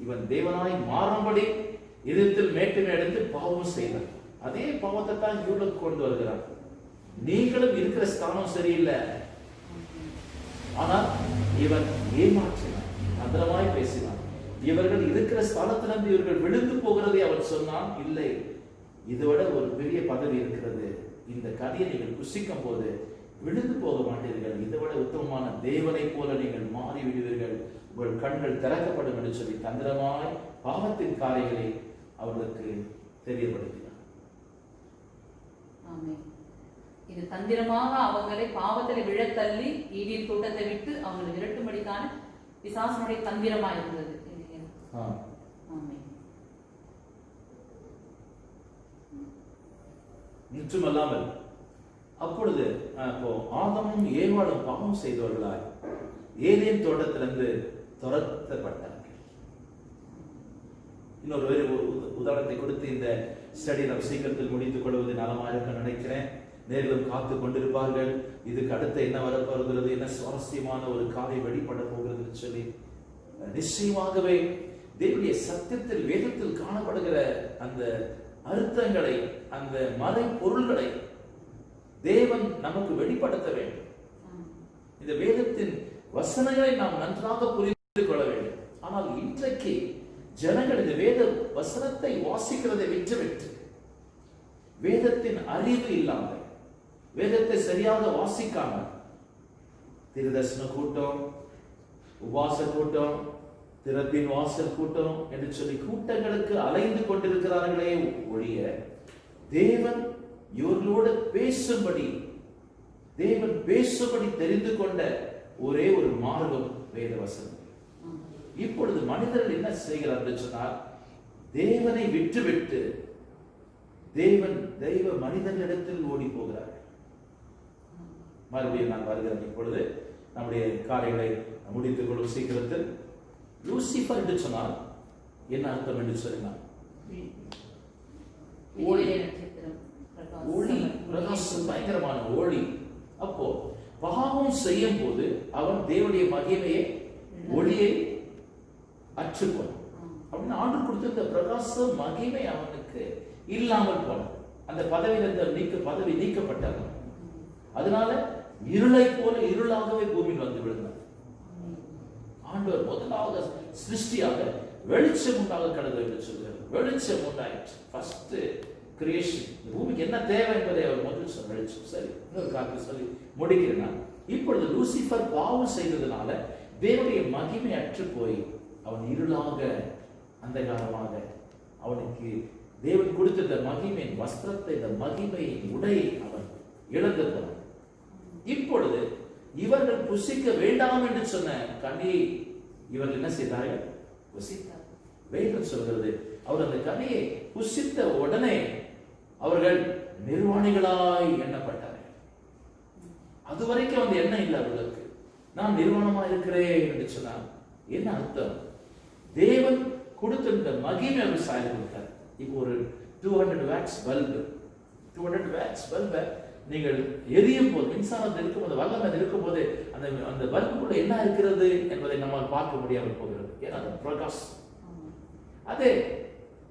இவன் தேவனாய் மாறும்படி இதயத்தில் மேட்டுமை அடைந்து பாவம் செய்தார். அதே பாவத்தை தான் இவர்களுக்கு கொண்டு வருகிறார். நீங்களும் இருக்கிற ஸ்தானம் சரியில்லை, ஆனால் இவன் ஏமாற்றினான், அந்தரமாய் பேசினான். இவர்கள் இருக்கிற ஸ்தானத்திலிருந்து இவர்கள் விழுந்து போகிறதை அவன் சொன்னான். இல்லை, இதோட ஒரு பெரிய பதவி இருக்கிறது, இந்த கனியை நீங்கள் புசிக்கும் போது விழுந்து போக மாட்டீர்கள், இதை விட உத்தமமான தேவனை போல நீங்கள் மாறி விடுவீர்கள், உங்கள் கண்கள் திறக்கப்படும் என்று சொல்லி தந்திரமாய் பாவத்தின் காரியங்களை அவர்களுக்கு தெரியப்படுத்தினார். இது தந்திரமாக அவங்களை பாவத்தில் விழத்தள்ளி ஈடின் தோட்டத்தை விட்டு அவங்களை விரட்டும்படிக்கான பிசாசனுடைய தந்திரமா இருந்தது. நிச்சயமல்லாமல் அப்பொழுது ஆதாமும் ஏவாளும் பாவம் செய்தவர்களாய் ஏதேன் தோட்டத்திலிருந்து துரத்தப்பட்டார்கள். இன்னொரு வேறு உதாரணத்தை கொடுத்து இந்த ஸ்டடி நம்ம சீக்கிரத்தில் முடித்துக் கொள்வது நலமாக இருக்க நினைக்கிறேன். நேரிலும் காத்து கொண்டிருப்பார்கள். இதுக்கு அடுத்த என்ன வரப்போகிறது, என்ன சுவாரஸ்யமான ஒரு காரியம் வெளிப்பட போகிறது சொல்லி. நிச்சயமாகவே தேவனுடைய சத்தியத்தில் வேதத்தில் காணப்படுகிற அந்த அர்த்தங்களை, அந்த மறை பொருள்களை தேவன் நமக்கு வெளிப்படுத்த வேண்டும். இந்த வேதத்தின் வசனங்களை நாம் நன்றாக புரிந்து கொள்ள வேண்டும். ஆனால் இன்றைக்கு ஜனங்கள் இந்த வேத வசனத்தை வாசிக்கிறதை விட்டுவிட்டு, வேதத்தின் அறிவு இல்லாமல், வேதத்தை சரியாக வாசிக்காமல் திருதர்சன கூட்டம், உபாச கூட்டம், திறப்பின் வாசல் கூட்டம் என்று சொல்லி கூட்டங்களுக்கு அலைந்து கொண்டிருக்கிறார்களே ஒழிய, தேவன் இவர்களோடு பேசும்படி, தேவன் பேசும்படி தெரிந்து கொண்ட ஒரே ஒரு மார்க்கம் வேத வசனம். இப்பொழுது மனிதர்கள் என்ன செய்கிறார் என்று சொன்னால், தேவனை விட்டுவிட்டு தெய்வ மனிதர்களிடத்தில் ஓடி போகிறார்கள். மறுபடியும் நான் வருகிறேன். இப்பொழுது நம்முடைய காரியங்களை முடித்துக் கொள்ளும் சீக்கிரத்தில். லூசிபர் என்று சொன்னால் என்ன அர்த்தம் என்று சொன்னால், ஒளி, பிரகாசம், பயங்கரமான ஒளி. அப்போ பாவம் செய்யும் போது அவன் தேவனுடைய மகிமையை, ஒளியை அற்றுப்போனான். அப்படின்னு ஆண்டு கொடுத்திருந்த பிரகாசம், மகிமை அவனுக்கு இல்லாமல் போனது. அந்த பதவி நீக்கப்பட்டார். அதனால இருளை போல இருளாகவே பூமியில் வந்து விழுந்தார். ஆண்டவர் முதலாக சிருஷ்டியாக வெளிச்சம் உண்டாக கடவுள் என்று சொல்கிறார். வெளிச்சம் உண்டாயிற்று. First creation. பூமிக்கு என்ன தேவை என்பதை அவர் முதல் வெளிச்சம். சரி, இன்னொரு காரணம் சொல்லி முடிக்கிறேன். இப்பொழுது லூசிபர் பாவம் செய்ததுனால தேவனுடைய மகிமை அற்று போய் அவன் இருளாக, அந்தகாரமாக, அவனுக்கு தேவன் கொடுத்த மகிமையின் வஸ்திரத்தை, இந்த மகிமையின் உடையை அவன் இழந்து போனான். இப்பொழுது இவர்கள் புசிக்க வேண்டாம் என்று சொன்ன கனியை இவர்கள் என்ன செய்தார்கள்? புசித்தார். வேதம் சொல்கிறது, அவர் அந்த கனியை புசித்த உடனே அவர்கள் நிர்வாணிகளாய் எண்ணப்பட்டார்கள். அதுவரைக்கும் அந்த எண்ணம் இல்லை அவர்களுக்கு. நான் நிர்வாணமா இருக்கிறேன் என்று சொன்னார். என்ன அர்த்தம்? தேவன் கொடுத்திருந்த மகிமை அவர் சாய்ந்து கொடுத்தார். இப்போ ஒரு 200 வாட்ஸ் பல்பு, 200 வாட்ஸ் பல்பை நீங்கள் எரியும் போது, மின்சாரத்தில் இருக்கும்போது, வல்லமை இருக்கும்போது அந்த பல்புக்குள்ள என்ன இருக்கிறது என்பதை நம்மால் பார்க்க முடியாமல் போகிறது. ஏன்னா அந்த பிரகாசம், அதே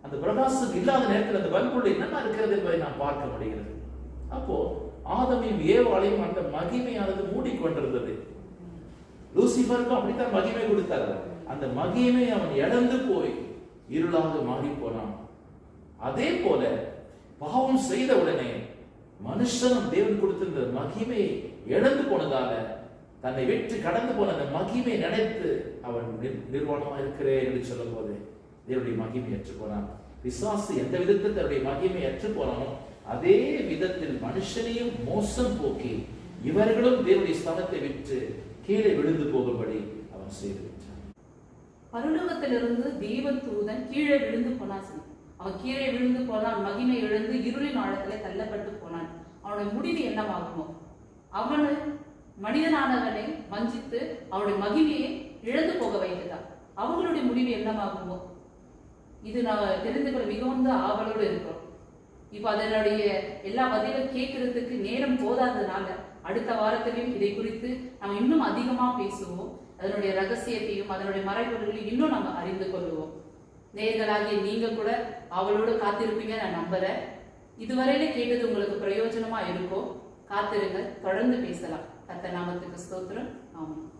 அந்த பிரகாசம் இல்லாத நேரத்தில் அந்த பல்புக்குள்ள என்னென்ன இருக்கிறது என்பதை நாம் பார்க்க முடிகிறது. அப்போ ஆதமையும் ஏவாளையும் அந்த மகிமையானது மூடிக்கொண்டிருந்தது. லூசிபருக்கும் அப்படித்தான் மகிமை கொடுத்தார். அந்த மகிமை அவன் இழந்து போய் இருளாக மாறி போனான். அதே போல பாவம் செய்த உடனே மனுஷனும் தேவன் கொடுத்திருந்த மகிமையை இழந்து போனதால தன்னை விட்டு கடந்து போன அந்த மகிமை நினைத்து அவன் நிர்வாணமா இருக்கிறேன் என்று சொல்லும் போது தேவனுடைய மகிமை அற்று போனான். பிசாசு எந்த விதத்தில் தன்னுடைய மகிமை அற்று போனானோ அதே விதத்தில் மனுஷனையும் மோசம் போக்கி இவர்களும் தேவனுடைய ஸ்தானத்தை விட்டு கீழே விழுந்து போகும்படி அவன் செய்து. பரலோகத்திலிருந்து தேவ தூதன் கீழே விழுந்து போனான். அவன் கீழே விழுந்து போனான், மகிமை இழந்து இருளின் ஆழத்திலே தள்ளப்பட்டு போனான். அவனுடைய முடிவு என்னவாகுமோ? அவனு மனிதனானவனை வஞ்சித்து அவனுடைய மகிமையை இழந்து போக வைத்துட்டான். அவங்களுடைய முடிவு என்னவாகுமோ? இது நான் தெரிந்து கொள்ள மிகவும் ஆவலோடு இருக்கிறோம். இப்ப அதனுடைய எல்லா பதிலும் கேட்கறதுக்கு நேரம் போதாததுனால அடுத்த வாரத்திலையும் இதை குறித்து நாம் இன்னும் அதிகமா பேசுவோம். அதனுடைய ரகசியத்தையும் அதனுடைய மறைபொருளையும் இன்னும் நம்ம அறிந்து கொள்வோம். நேயர்களாகிய நீங்க கூட அவளோடு காத்திருப்பீங்க நான் நம்புறேன். இதுவரையில கேட்டது உங்களுக்கு பிரயோஜனமா இருக்கும். காத்திருங்க, தொடர்ந்து பேசலாம். கர்த்தர் நாமத்துக்கு ஸ்தோத்திரம். ஆமென்.